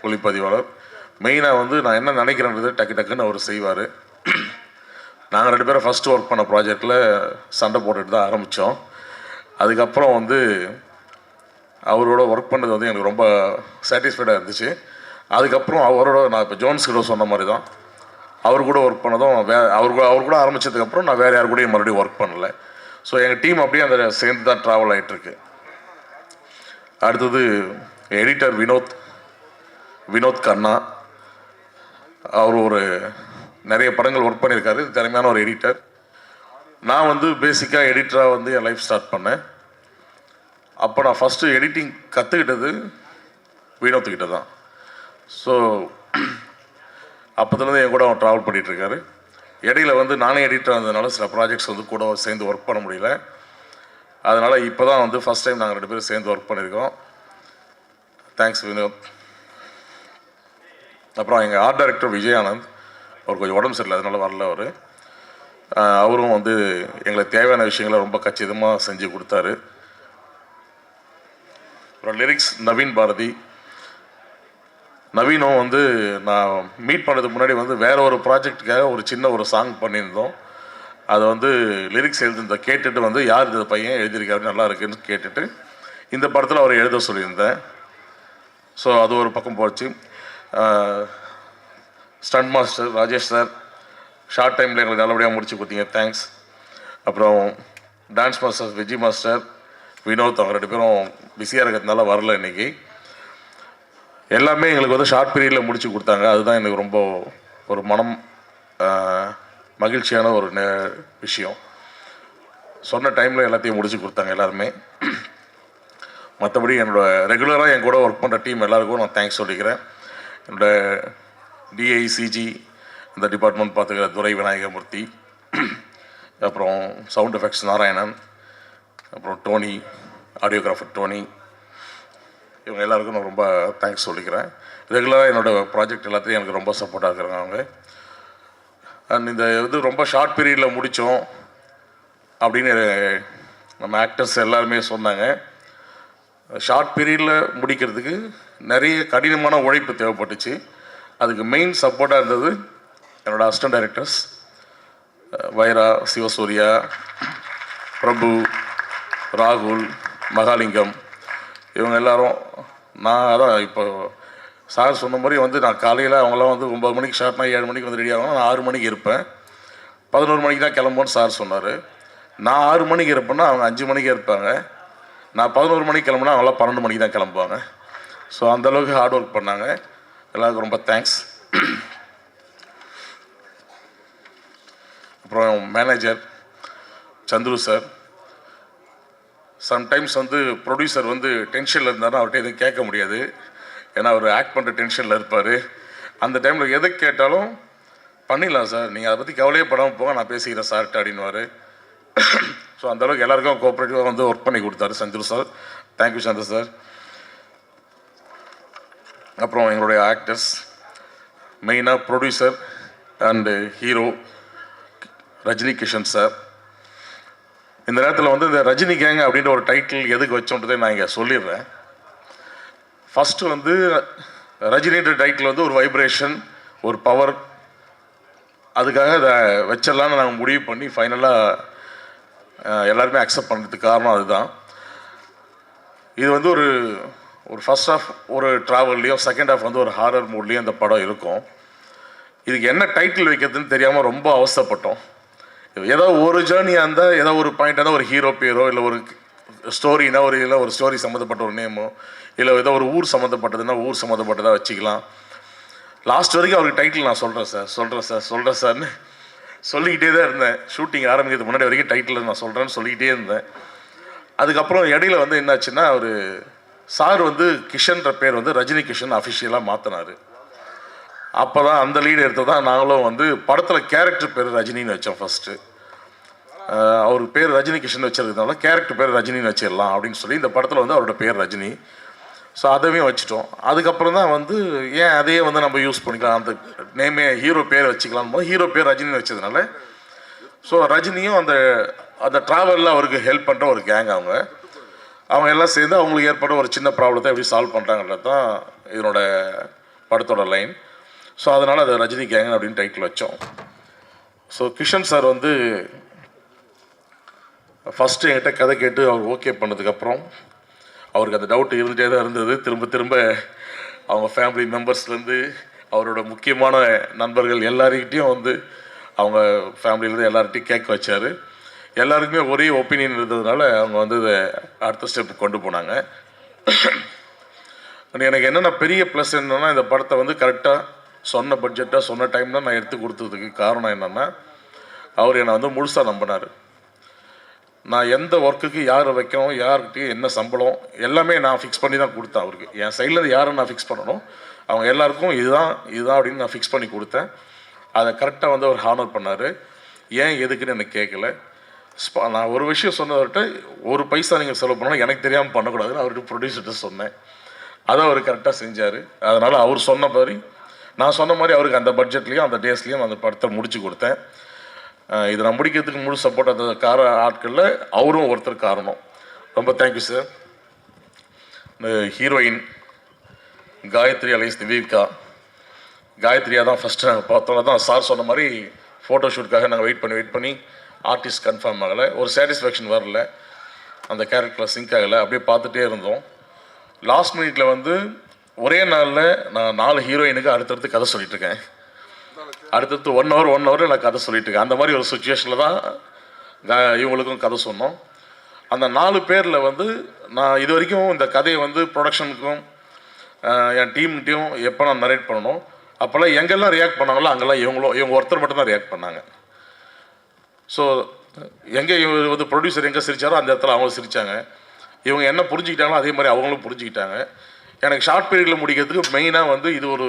ஒளிப்பதிவாளர். மெயினாக வந்து நான் என்ன நினைக்கிறேன்றது டக்குன்னு அவர் செய்வார். நாங்கள் 2 பேரும் ஃபஸ்ட்டு ஒர்க் பண்ண ப்ராஜெக்டில் சண்டை போட்டுட்டு தான் ஆரம்பித்தோம். அதுக்கப்புறம் வந்து அவரோட ஒர்க் பண்ணது வந்து எனக்கு ரொம்ப சாட்டிஸ்ஃபைடாக இருந்துச்சு. அதுக்கப்புறம் அவரோட நான் இப்போ ஜோன்ஸ் கிட்ட சொன்ன மாதிரி தான், அவர் கூட ஒர்க் பண்ணதும் அவர் கூட ஆரம்பித்ததுக்கப்புறம் நான் வேறு யார் கூடயும் மறுபடியும் ஒர்க் பண்ணலை. ஸோ எங்கள் டீம் அப்படியே அந்த சேர்ந்து தான் ட்ராவல் ஆகிட்டுருக்கு. அடுத்தது எடிட்டர் வினோத் கண்ணா. அவர் ஒரு நிறைய படங்கள் ஒர்க் பண்ணியிருக்காரு, திறமையான ஒரு எடிட்டர். நான் வந்து பேசிக்காக எடிட்டராக வந்து என் லைஃப் ஸ்டார்ட் பண்ணேன். அப்போ நான் ஃபஸ்ட்டு எடிட்டிங் கற்றுக்கிட்டது வினோத்துக்கிட்ட தான். ஸோ அப்போதுலேருந்து என் கூட அவன் ட்ராவல் பண்ணிகிட்ருக்காரு. இடையில வந்து நானே எடிட்டராக இருந்ததுனால சில ப்ராஜெக்ட்ஸ் வந்து கூட சேர்ந்து ஒர்க் பண்ண முடியல. அதனால் இப்போ தான் வந்து ஃபஸ்ட் டைம் நாங்கள் 2 பேரும் சேர்ந்து ஒர்க் பண்ணியிருக்கோம். தேங்க்ஸ் வினோத். அப்புறம் எங்கள் ஆர்ட் டைரக்டர் விஜயானந்த், அவர் கொஞ்சம் உடம்பு சரியில்லை, அதனால் வரல. அவரும் வந்து எங்களுக்கு தேவையான விஷயங்களை ரொம்ப கச்சிதமாக செஞ்சு கொடுத்தாரு. அப்புறம் லிரிக்ஸ் நவீன் பாரதி. நவீனும் வந்து நான் மீட் பண்ணுறதுக்கு முன்னாடி வந்து வேறு ஒரு ப்ராஜெக்டுக்காக ஒரு சின்ன ஒரு சாங் பண்ணியிருந்தோம். அதை வந்து லிரிக்ஸ் எழுதிருந்த கேட்டுட்டு வந்து யார் இந்த பையன் எழுதியிருக்காரு நல்லா இருக்குன்னு கேட்டுட்டு இந்த படத்தில் அவர் எழுத சொல்லியிருந்தேன். ஸோ அது ஒரு பக்கம் போச்சு. Stunt master Rajesh sir, short டைமில் எங்களுக்கு நல்லபடியாக முடிச்சு கொடுத்தீங்க, தேங்க்ஸ். அப்புறம் dance master Vijay master, Vinod, அவங்க 2 பேரும் பிஸியாக இருக்கிறதுனால வரல இன்றைக்கி. எல்லாமே எங்களுக்கு வந்து ஷார்ட் பீரியடில் முடிச்சு கொடுத்தாங்க. அதுதான் எனக்கு ரொம்ப ஒரு மனம் மகிழ்ச்சியான ஒரு விஷயம். சொன்ன டைமில் எல்லாத்தையும் முடிச்சு கொடுத்தாங்க எல்லாருமே. மற்றபடி ரெகுலராக என் கூட ஒர்க் பண்ணுற டீம் எல்லாருக்கும் நான் தேங்க்ஸ் சொல்லிக்கிறேன். என்னோடய டிஐசிஜி இந்த டிபார்ட்மெண்ட் பார்த்துக்கிற துரை விநாயகமூர்த்தி, அப்புறம் சவுண்ட் எஃபெக்ட்ஸ் நாராயணன், அப்புறம் டோனி, ஆடியோகிராஃபர் டோனி, இவங்க எல்லாருக்கும் நான் ரொம்ப தேங்க்ஸ் சொல்லிக்கிறேன். ரெகுலராக என்னோடய ப்ராஜெக்ட் எல்லாத்தையும் எனக்கு ரொம்ப சப்போர்ட்டாக இருக்கிறாங்க அவங்க. அண்ட் இந்த இது ரொம்ப ஷார்ட் பீரியடில் முடித்தோம் அப்படின்னு நம்ம ஆக்டர்ஸ் எல்லாருமே சொன்னாங்க. ஷார்ட் பீரியடில் முடிக்கிறதுக்கு நிறைய கடினமான உழைப்பு தேவைப்பட்டுச்சு. அதுக்கு மெயின் சப்போர்ட்டாக இருந்தது என்னோடய அசிஸ்டன்ட் டைரக்டர்ஸ் வைரா, சிவசூர்யா, பிரபு, ராகுல், மகாலிங்கம், இவங்க எல்லாரும். நான் அதான் இப்போ சார் சொன்ன மாதிரி வந்து நான் காலையில் அவங்களாம் வந்து 9 மணிக்கு ஷார்ட்னா 7 மணிக்கு வந்து ரெடி ஆகணும். நான் 6 மணிக்கு இருப்பேன். 11 மணிக்கு தான் கிளம்புன்னு சார் சொன்னார். நான் 6 மணிக்கு இருப்பேன்னா அவங்க 5 மணிக்கு இருப்பாங்க. நான் 11 மணிக்கு கிளம்புனா அவங்களாம் 12 மணிக்கு தான் கிளம்புவாங்க. ஸோ அந்தளவுக்கு ஹார்ட் ஒர்க் பண்ணாங்க. எல்லாருக்கும் ரொம்ப தேங்க்ஸ். அப்புறம் மேனேஜர் சந்துரு சார். சம்டைம்ஸ் வந்து ப்ரொடியூசர் வந்து டென்ஷனில் இருந்தாலும் அவர்கிட்ட எதுவும் கேட்க முடியாது. ஏன்னா அவர் ஆக்ட் பண்ணுற டென்ஷனில் இருப்பார். அந்த டைமில் எதை கேட்டாலும் பண்ணிடலாம் சார், நீங்கள் அதை பற்றி கவலையே படாமல் போங்க, நான் பேசிக்கிறேன் சார்கிட்ட அப்படின்வார். ஸோ அந்தளவுக்கு எல்லாருக்கும் கோஆப்ரேட்டிவாக வந்து ஒர்க் பண்ணி கொடுத்தாரு Chandru sir. Thank you Chandru sir. அப்புறம் எங்களுடைய ஆக்டர்ஸ், மெயினாக producer and hero Rajini Kishan sir. இந்த நேரத்தில் வந்து இந்த ரஜினி கேங் அப்படின்ற ஒரு டைட்டில் எதுக்கு வச்சோன்றதை நான் இங்கே சொல்லிடுறேன். ஃபஸ்ட்டு வந்து ரஜினின்ற டைட்டில் வந்து ஒரு வைப்ரேஷன், ஒரு பவர், அதுக்காக அதை வச்சிடலான்னு நாங்கள் முடிவு பண்ணி ஃபைனலாக எல்லாருமே அக்செப்ட் பண்ணுறதுக்கு காரணம் அதுதான். இது வந்து ஒரு ஃபர்ஸ்ட் ஹாஃப் ஒரு ட்ராவல்லையும், செகண்ட் ஹாஃப் வந்து ஒரு ஹாரர் மூட்லேயும் இந்த படம் இருக்கும். இதுக்கு என்ன டைட்டில் வைக்கிறதுன்னு தெரியாமல் ரொம்ப அவசரப்பட்டோம். ஏதோ ஒரு ஜேர்னியாக இருந்தால், ஏதோ ஒரு பாயிண்டாக இருந்தால் ஒரு ஹீரோ பேரோ, இல்லை ஒரு ஸ்டோரினா இல்லை ஒரு ஸ்டோரி சம்மந்தப்பட்ட ஒரு நேமோ, இல்லை ஏதோ ஒரு ஊர் சம்மந்தப்பட்டதுன்னா ஊர் சம்மந்தப்பட்டதாக வச்சுக்கலாம். லாஸ்ட் வரைக்கும் அவருக்கு டைட்டில் நான் சொல்கிறேன் சார்னு சொல்லிக்கிட்டே தான் இருந்தேன். ஷூட்டிங் ஆரம்பிக்கிறதுக்கு முன்னாடி வரைக்கும் டைட்டில் நான் சொல்கிறேன்னு சொல்லிக்கிட்டே இருந்தேன். அதுக்கப்புறம் இடையில வந்து என்னாச்சுன்னா, அவர் சார் வந்து கிஷன்ற பேர் வந்து ரஜினி கிஷன் அஃபிஷியலாக மாற்றினார். அப்போ தான் அந்த லீடு எடுத்து தான் நாங்களும் வந்து படத்தில் கேரக்டர் பேர் ரஜினின்னு வச்சோம் ஃபஸ்ட்டு. அவருக்கு பேர் ரஜினி கிஷன் வச்சிருக்கிறதுனால கேரக்டர் பேர் ரஜினின்னு வச்சிடலாம் அப்படின்னு சொல்லி இந்த படத்தில் வந்து அவரோட பேர் ரஜினி. ஸோ அதையும் வச்சுட்டோம். அதுக்கப்புறம் தான் வந்து ஏன் அதையே வந்து நம்ம யூஸ் பண்ணிக்கலாம், அந்த நேமே ஹீரோ பேர் வச்சுக்கலாம். ஹீரோ பேர் ரஜினின்னு வச்சதுனால ஸோ ரஜினியும் அந்த ட்ராவலில் அவருக்கு ஹெல்ப் பண்ணுற ஒரு கேங் அவங்க எல்லாம் சேர்ந்து அவங்களுக்கு ஏற்பட்ட ஒரு சின்ன ப்ராப்ளத்தை எப்படி சால்வ் பண்ணுறாங்கிறது தான் இதனோட படத்தோட லைன். ஸோ அதனால் அதை ரஜினி கேங் அப்படின்னு டைட்டில் வச்சோம். ஸோ கிஷன் சார் வந்து ஃபஸ்ட்டு என்கிட்ட கதை கேட்டு அவர் ஓகே பண்ணதுக்கப்புறம் அவருக்கு அந்த டவுட் இருந்துகிட்டே தான் இருந்தது. திரும்ப அவங்க ஃபேமிலி மெம்பர்ஸ்லேருந்து அவரோட முக்கியமான நண்பர்கள் எல்லாருக்கிட்டையும் வந்து அவங்க ஃபேமிலியிலேருந்து எல்லார்கிட்டையும் கேட்க வச்சார். எல்லாருக்குமே ஒரே ஒப்பீனியன் இருந்ததுனால அவங்க வந்து இதை அடுத்த ஸ்டெப் கொண்டு போனாங்க. எனக்கு என்னென்ன பெரிய ப்ளஸ் என்னென்னா, இந்த படத்தை வந்து கரெக்டாக சொன்ன பட்ஜெட்டாக சொன்ன டைமில் நான் எடுத்து கொடுத்ததுக்கு காரணம் என்னென்னா, அவர் என்னை வந்து முழுசாக நம்பினார். நான் எந்த ஒர்க்குக்கு யாரை வைக்கணும், யார்கிட்டையும் என்ன சம்பளம் எல்லாமே நான் ஃபிக்ஸ் பண்ணி தான் கொடுத்தேன் அவருக்கு. என் சைட்லேருந்து யாரை நான் ஃபிக்ஸ் பண்ணணும், அவங்க எல்லாருக்கும் இதுதான் அப்படின்னு நான் ஃபிக்ஸ் பண்ணி கொடுத்தேன். அதை கரெக்டாக வந்து அவர் ஹானர் பண்ணார். ஏன் எதுக்குன்னு எனக்கு கேட்கல. நான் ஒரு விஷயம் சொன்னவர்கிட்ட, ஒரு பைசா நீங்கள் செலவு பண்ணாலும் எனக்கு தெரியாமல் பண்ணக்கூடாதுன்னு அவர்கிட்ட ப்ரொடியூசர்கிட்ட சொன்னேன். அதை அவர் கரெக்டாக செஞ்சார். அதனால் அவர் சொன்ன மாதிரி, நான் சொன்ன மாதிரி அவருக்கு அந்த பட்ஜெட்லேயும் அந்த டேஸ்லேயும் அந்த படத்தை முடித்து கொடுத்தேன். இதை நான் முடிக்கிறதுக்கு முழு சப்போர்ட் அந்த ஆட்களில் அவரும் ஒருத்தர் காரணம். ரொம்ப தேங்க்யூ சார். இந்த ஹீரோயின் காயத்ரி அலைஸ் திவிகா, காயத்ரியாக தான் ஃபஸ்ட்டு நாங்கள் பார்த்தோம். தான் சார் சொன்ன மாதிரி ஃபோட்டோ ஷூட்டுக்காக நாங்கள் வெயிட் பண்ணி ஆர்டிஸ்ட் கன்ஃபார்ம் ஆகலை, ஒரு சாட்டிஸ்ஃபேக்ஷன் வரல, அந்த கேரக்டரில் சிங்க் ஆகலை, அப்படியே பார்த்துட்டே இருந்தோம். லாஸ்ட் மினிட்டில் வந்து ஒரே நாளில் நான் 4 ஹீரோயினுக்கு அடுத்தடுத்து கதை சொல்லிட்டுருக்கேன். அடுத்தடுத்து 1 ஹவர் நான் கதை சொல்லிட்டுருக்கேன். அந்த மாதிரி ஒரு சுச்சுவேஷனில் தான் இவங்களுக்கும் கதை சொன்னோம். அந்த 4 பேரில் வந்து நான் இது வரைக்கும் இந்த கதையை வந்து ப்ரொடக்ஷனுக்கும் என் டீம்கிட்டையும் எப்போ நான் நரேட் பண்ணணும், அப்போல்லாம் எங்கெல்லாம் ரியாக்ட் பண்ணாங்களோ அங்கெல்லாம் இவங்க ஒருத்தர் மட்டும்தான் ரியாக்ட் பண்ணாங்க. ஸோ எங்கே இவங்க வந்து ப்ரொடியூசர் எங்கே சிரித்தாரோ அந்த இடத்துல அவங்க சிரித்தாங்க. இவங்க என்ன புரிஞ்சுக்கிட்டாங்களோ அதே மாதிரி அவங்களும் புரிஞ்சுக்கிட்டாங்க. எனக்கு ஷார்ட் பீரியடில் முடிக்கிறதுக்கு மெயினாக வந்து இது ஒரு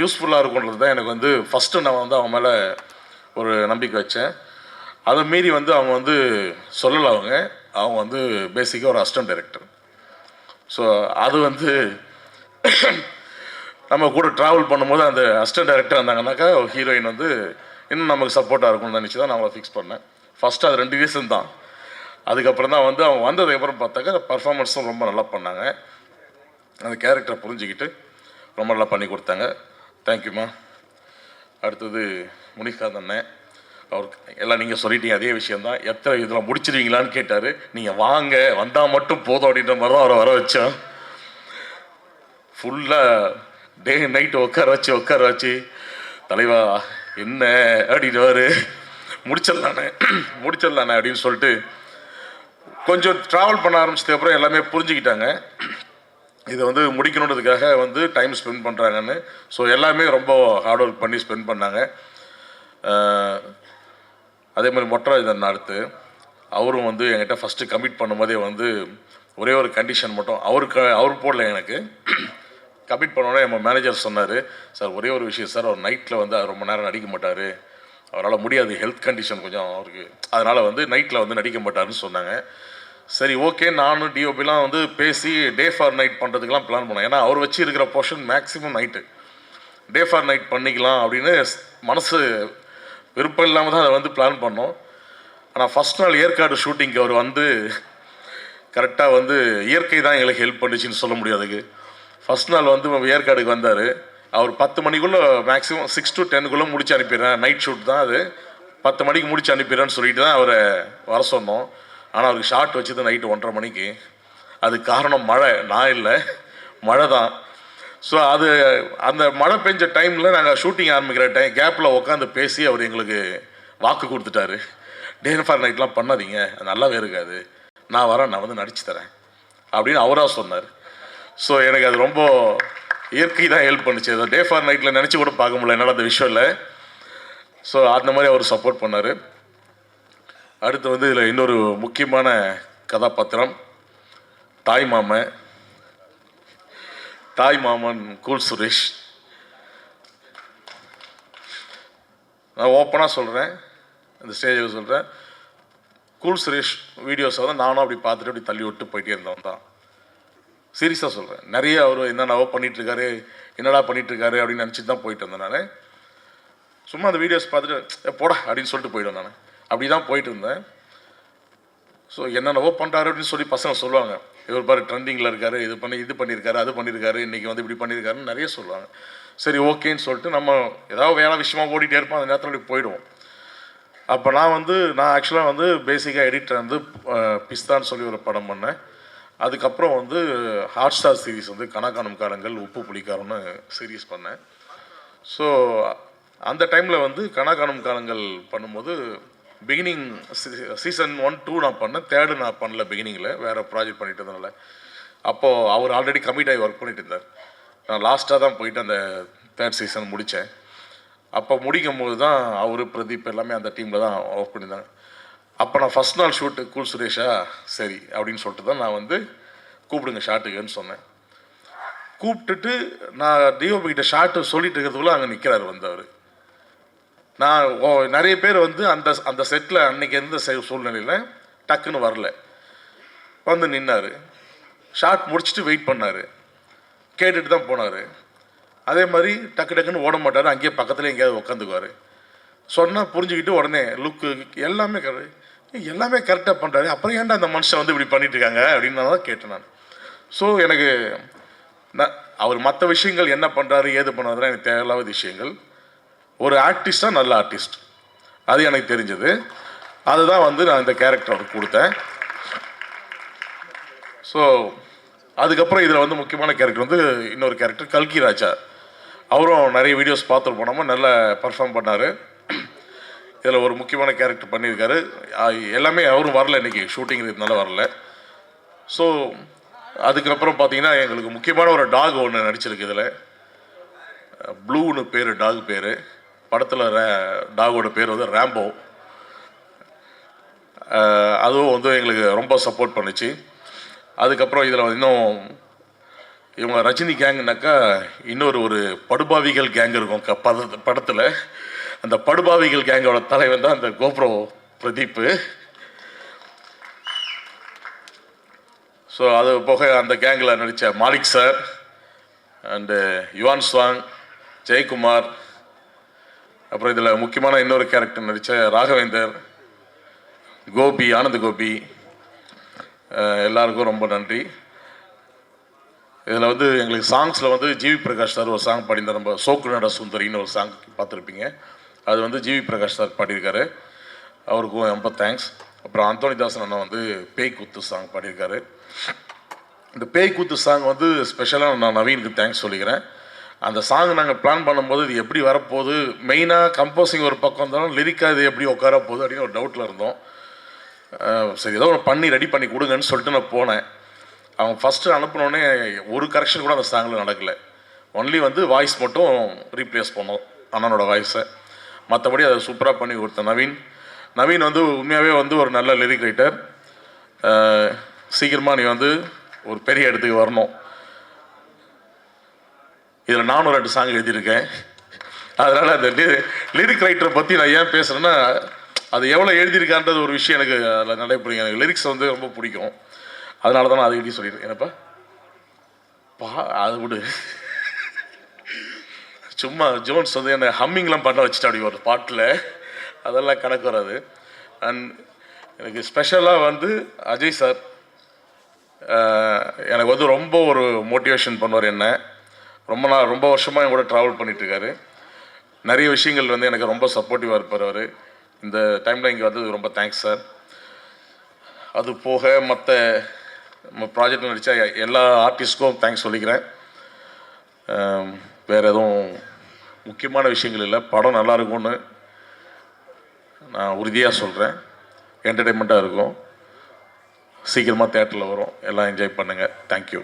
யூஸ்ஃபுல்லாக இருக்குன்றது தான் எனக்கு வந்து ஃபஸ்ட்டு நான் வந்து அவங்க மேலே ஒரு நம்பிக்கை வச்சேன். அதை மீறி வந்து அவங்க வந்து சொல்லலை. அவங்க வந்து பேசிக்காக ஒரு அசிஸ்டன்ட் டைரக்டர். ஸோ அது வந்து நம்ம கூட ட்ராவல் பண்ணும்போது அந்த அசிஸ்டன்ட் டைரக்டர் இருந்தாங்கன்னாக்கா ஹீரோயின் வந்து இன்னும் நமக்கு சப்போர்ட்டாக இருக்கும்னு நினச்சி தான் நான் அவங்கள ஃபிக்ஸ் பண்ணேன். ஃபஸ்ட்டு அது 2 ரீசன் தான். அதுக்கப்புறம் தான் வந்து அவங்க வந்ததுக்கப்புறம் பார்த்தாக்க பர்ஃபார்மன்ஸும் ரொம்ப நல்லா பண்ணாங்க. அந்த கேரக்டரை புரிஞ்சுக்கிட்டு ரொம்ப நல்லா பண்ணி கொடுத்தாங்க. தேங்க்யூம்மா. அடுத்தது முனிகாந்த் அண்ணன், அவருக்கு எல்லாம் நீங்கள் சொல்லிட்டீங்க, அதே விஷயந்தான். எத்தனை இதில் முடிச்சிருவீங்களான்னு கேட்டார். நீங்கள் வாங்க, வந்தால் மட்டும் போதும் அப்படின்ற மாதிரி தான் அவரை வர வச்சோம். ஃபுல்லாக டே நைட்டு உட்கார வச்சு தலைவா என்ன அப்படின்னுவார், முடிச்சிடலானே அப்படின்னு சொல்லிட்டு கொஞ்சம் ட்ராவல் பண்ண ஆரம்பிச்சதுக்கப்புறம் எல்லாமே புரிஞ்சுக்கிட்டாங்க இதை வந்து முடிக்கணுன்றதுக்காக வந்து டைம் ஸ்பெண்ட் பண்ணுறாங்கன்னு. ஸோ எல்லாமே ரொம்ப ஹார்ட் ஒர்க் பண்ணி ஸ்பெண்ட் பண்ணாங்க. அதே மாதிரி மொட்டராஜன் அடுத்து அவரும் வந்து என்கிட்ட ஃபஸ்ட்டு கமிட் பண்ணும்போதே வந்து ஒரே ஒரு கண்டிஷன் மட்டும் அவர் போடல. எனக்கு கமிட் பண்ணோன்னே நம்ம மேனேஜர் சொன்னார், சார் ஒரே ஒரு விஷயம் சார், அவர் நைட்டில் வந்து ரொம்ப நேரம் நடிக்க மாட்டார், அவரால் முடியாது, ஹெல்த் கண்டிஷன் கொஞ்சம் அவருக்கு, அதனால் வந்து நைட்டில் வந்து நடிக்க மாட்டாருன்னு சொன்னாங்க. சரி ஓகே, நானும் டிஓபிலாம் வந்து பேசி டே ஃபார் நைட் பண்ணுறதுக்கெலாம் பிளான் பண்ணேன். ஏன்னா அவர் வச்சு இருக்கிற portion maximum night, day for night பண்ணிக்கலாம் அப்படின்னு மனசு விருப்பம் இல்லாமல் தான் அதை வந்து பிளான் பண்ணோம். ஆனால் ஃபஸ்ட் நாள் ஏற்காடு ஷூட்டிங்க்கு அவர் வந்து கரெக்டாக வந்து இயற்கை தான் எங்களுக்கு ஹெல்ப் பண்ணிச்சின்னு சொல்ல முடியாதுக்கு. ஃபஸ்ட் நாள் வந்து ஏற்காடுக்கு வந்தார். அவர் 10 மணிக்குள்ளே மேக்ஸிமம் 6 to 10க்குள்ளே முடிச்சு அனுப்பிடுறேன், நைட் ஷூட் தான் அது, 10 மணிக்கு முடிச்சு அனுப்பிடுறேன்னு சொல்லிட்டு தான் அவரை வர சொன்னோம். ஆனால் அவருக்கு ஷார்ட் வச்சது நைட்டு 1:30 மணிக்கு. அதுக்கு காரணம் மழை, நான் இல்லை, மழை தான். ஸோ அது அந்த மழை பெஞ்ச டைமில் நாங்கள் ஷூட்டிங் ஆரம்பிக்கிற கேப்பில் உட்காந்து பேசி அவர் எங்களுக்கு வாக்கு கொடுத்துட்டாரு. டே ஃபார் நைட்லாம் பண்ணாதீங்க, அது நல்லாவே இருக்காது, நான் வரேன், நான் வந்து நடிச்சு தரேன் அப்படின்னு அவராக சொன்னார். ஸோ எனக்கு அது ரொம்ப இயற்கை தான் ஹெல்ப் பண்ணுச்சு. அதை டே ஃபார் நைட்டில் நினச்சி கூட பார்க்க முடியல என்னால் அந்த விஷயம். ஸோ அந்த மாதிரி அவர் சப்போர்ட் பண்ணார். அடுத்து வந்து இதில் இன்னொரு முக்கியமான கதாபாத்திரம் தாய் மாமன் கூல் சுரேஷ். நான் ஓப்பனாக சொல்கிறேன், இந்த ஸ்டேஜில் சொல்கிறேன், கூல் சுரேஷ் வீடியோஸை தான் நானும் அப்படி பார்த்துட்டு அப்படி தள்ளி விட்டு போயிட்டே இருந்தவன் தான். சீரியஸாக சொல்கிறேன். நிறைய அவர் என்னென்னவோ பண்ணிகிட்ருக்காரு, என்னடா பண்ணிகிட்ருக்காரு அப்படின்னு நினச்சிட்டு தான் போயிட்டு இருந்தேன் நான். சும்மா அந்த வீடியோஸ் பார்த்துட்டு போடா அப்படின்னு சொல்லிட்டு போயிட்டேன் நான். அப்படி தான் போயிட்டு இருந்தேன். ஸோ என்னென்னவோ பண்ணுறாரு அப்படின்னு சொல்லி பசங்க சொல்லுவாங்க, இவர் பாரு ட்ரெண்டிங்கில் இருக்காரு, இது பண்ணியிருக்காரு, அது பண்ணியிருக்காரு, இன்றைக்கி வந்து இப்படி பண்ணியிருக்காருன்னு நிறைய சொல்லுவாங்க. சரி ஓகேன்னு சொல்லிட்டு நம்ம ஏதாவது வேலை விஷயமா ஓடிட்டே இருப்போம், அந்த நேரத்தில் அப்படி போயிடுவோம். அப்போ நான் ஆக்சுவலாக வந்து பேசிக்காக எடிட்டர் வந்து பிஸ்தான்னு சொல்லி ஒரு படம் பண்ணேன். அதுக்கப்புறம் வந்து ஹாட் ஸ்டார் சீரீஸ் வந்து கணக்கானும் காலங்கள் உப்பு புளிக்காரம்னு சீரீஸ் பண்ணேன். ஸோ அந்த டைமில் வந்து கணக்கானும் காலங்கள் பண்ணும்போது பிகினிங் சீசன் 1, 2 நான் பண்ணேன், 3rd நான் பண்ணல, பிகினிங்கில் வேறு ப்ராஜெக்ட் பண்ணிட்டு இருந்தனால. அப்போது அவர் ஆல்ரெடி கமிட் ஆகி ஒர்க் பண்ணிட்டு இருந்தார். நான் லாஸ்ட்டாக தான் போயிட்டு அந்த 3rd சீசன் முடித்தேன். அப்போ முடிக்கும் போது தான் அவர் பிரதீப் எல்லாமே அந்த டீமில் தான் ஒர்க் பண்ணியிருந்தாங்க. அப்போ நான் ஃபஸ்ட் நாள் ஷூட்டு கூல் சுரேஷா சரி அப்படின்னு சொல்லிட்டு தான் நான் வந்து கூப்பிடுங்க ஷாட்டுக்குன்னு சொன்னேன். கூப்பிட்டுட்டு நான் டிஓபி கிட்ட ஷாட்டு சொல்லிட்டு இருக்கிறதுக்குள்ள அங்கே நிற்கிறாரு வந்தவர். நான் நிறைய பேர் வந்து அந்த செட்டில் அன்றைக்கி இருந்த சூழ்நிலையில் டக்குன்னு வரல, வந்து நின்னார். ஷாட் முடிச்சுட்டு வெயிட் பண்ணார், கேட்டுட்டு தான் போனார். அதே மாதிரி டக்குன்னு ஓட மாட்டார், அங்கேயே பக்கத்தில் எங்கேயாவது உட்காந்துக்குவார். சொன்னால் புரிஞ்சுக்கிட்டு உடனே லுக்கு எல்லாமே கரெக்டாக பண்ணுறாரு, அப்புறம் ஏன்டா அந்த மனுஷன் வந்து இப்படி பண்ணிட்டுருக்காங்க அப்படின்னு நான் தான் கேட்டேன் நான். ஸோ எனக்கு அவர் மற்ற விஷயங்கள் என்ன பண்ணுறாரு ஏது பண்ணுறதுலாம் எனக்கு தேவையில்லாத விஷயங்கள். ஒரு ஆர்டிஸ்டாக நல்ல ஆர்டிஸ்ட், அது எனக்கு தெரிஞ்சது. அதுதான் வந்து நான் இந்த கேரக்டர் அவருக்கு கொடுத்தேன். ஸோ அதுக்கப்புறம் இதில் வந்து முக்கியமான கேரக்டர் வந்து இன்னொரு கேரக்டர் கல்கி ராஜா. அவரும் நிறைய வீடியோஸ் பார்த்துட்டு போனோமா நல்லா பர்ஃபார்ம் பண்ணார். இதில் ஒரு முக்கியமான கேரக்டர் பண்ணியிருக்காரு. எல்லாமே அவரும் வரல, இன்றைக்கி ஷூட்டிங் இருக்கிறதுனால வரல. ஸோ அதுக்கப்புறம் பார்த்தீங்கன்னா எங்களுக்கு முக்கியமான ஒரு டாக் ஒன்று நடிச்சிருக்கு இதில். ப்ளூன்னு பேர் டாக் பேர். படத்தில் டாகோட பேர் வந்து ரேம்போ. அதுவும் வந்து எங்களுக்கு ரொம்ப சப்போர்ட் பண்ணுச்சு. அதுக்கப்புறம் இதில் இன்னும் இவங்க ரஜினி கேங்குனாக்கா இன்னொரு படுபாவிகள் கேங் இருக்கும் படத்தில். அந்த படுபாவிகள் கேங்கோட தலைவன் தான் அந்த கோப்ரோ பிரதீப்பு. ஸோ அது போக அந்த கேங்கில் நடித்த Malik sir and Yuan ஸ்வாங், Jayakumar, அப்புறம் இதில் முக்கியமான இன்னொரு கேரக்டர் நடித்த ராகவேந்தர், கோபி, ஆனந்த் கோபி, எல்லாருக்கும் ரொம்ப நன்றி. இதில் வந்து எங்களுக்கு சாங்ஸில் வந்து ஜிவி பிரகாஷ் சார் ஒரு சாங் பாடியிருந்தார், நம்ம சோக்குநட சுந்தரின்னு ஒரு சாங் பார்த்துருப்பீங்க. அது வந்து ஜிவி பிரகாஷ் சார் பாடியிருக்காரு, அவருக்கும் ரொம்ப தேங்க்ஸ். அப்புறம் அந்தோனிதாசன் அண்ணா வந்து பேய் கூத்து சாங் பாடியிருக்காரு. இந்த பேய் கூத்து சாங் வந்து ஸ்பெஷலாக நான் நவீனுக்கு தேங்க்ஸ் சொல்லிக்கிறேன். அந்த சாங் நாங்கள் பிளான் பண்ணும்போது இது எப்படி வரப்போகுது, மெயினாக கம்போசிங் ஒரு பக்கம் இருந்தாலும் லிரிக்காக இது எப்படி உட்கார போகுது அப்படின்னு ஒரு டவுட்டில் இருந்தோம். சரி ஏதோ ஒன்று ரெடி பண்ணி கொடுங்கன்னு சொல்லிட்டு நான் போனேன். அவங்க ஃபஸ்ட்டு அனுப்பினோடனே ஒரு கரெக்ஷன் கூட அந்த சாங்கில் நடக்கலை. ஒன்லி வந்து வாய்ஸ் மட்டும் ரீப்ளேஸ் பண்ணோம், அண்ணனோட வாய்ஸை. மற்றபடி அதை சூப்பராக பண்ணி கொடுத்தேன். நவீன் வந்து உண்மையாகவே வந்து ஒரு நல்ல லிரிக் ரைட்டர். சீக்கிரமாக நீ வந்து ஒரு பெரிய இடத்துக்கு வரணும். இதில் நானும் 2 சாங் எழுதியிருக்கேன். அதனால் அந்த லிரிக் ரைட்டரை பற்றி நான் ஏன் பேசுகிறேன்னா, அது எவ்வளோ எழுதியிருக்கான்றது ஒரு விஷயம் எனக்கு அதில் நடைபெறுங்க. எனக்கு லிரிக்ஸ் வந்து ரொம்ப பிடிக்கும், அதனால தான் நான் அதை எழுதி சொல்லியிருக்கேன். என்னப்பா அது விடு, சும்மா ஜோன்ஸ் வந்து என்னை ஹம்மிங்லாம் பண்ண வச்சுட்டு அப்படி ஒரு பாட்டில், அதெல்லாம் கணக்கு வராது. அண்ட் எனக்கு ஸ்பெஷலாக வந்து அஜய் சார், எனக்கு வந்து ரொம்ப ஒரு மோட்டிவேஷன் பண்ணுவார் என்ன. ரொம்ப வருஷமாக என் கூட ட்ராவல் பண்ணிகிட்ருக்காரு. நிறைய விஷயங்கள் வந்து எனக்கு ரொம்ப சப்போர்ட்டிவாக இருப்பார் அவர். இந்த டைமில் இங்கே வந்தது ரொம்ப தேங்க்ஸ் சார். அது போக மற்ற ப்ராஜெக்டில் நடித்த எல்லா ஆர்டிஸ்ட்க்கும் தேங்க்ஸ் சொல்லிக்கிறேன். வேறு எதுவும் முக்கியமான விஷயங்கள் இல்லை. படம் நல்லா இருக்கும்னு நான் உறுதியாக சொல்கிறேன். என்டர்டெயின்மெண்ட்டாக இருக்கும். சீக்கிரமாக தேட்டரில் வரும். எல்லாம் என்ஜாய் பண்ணுங்கள். தேங்க்யூ.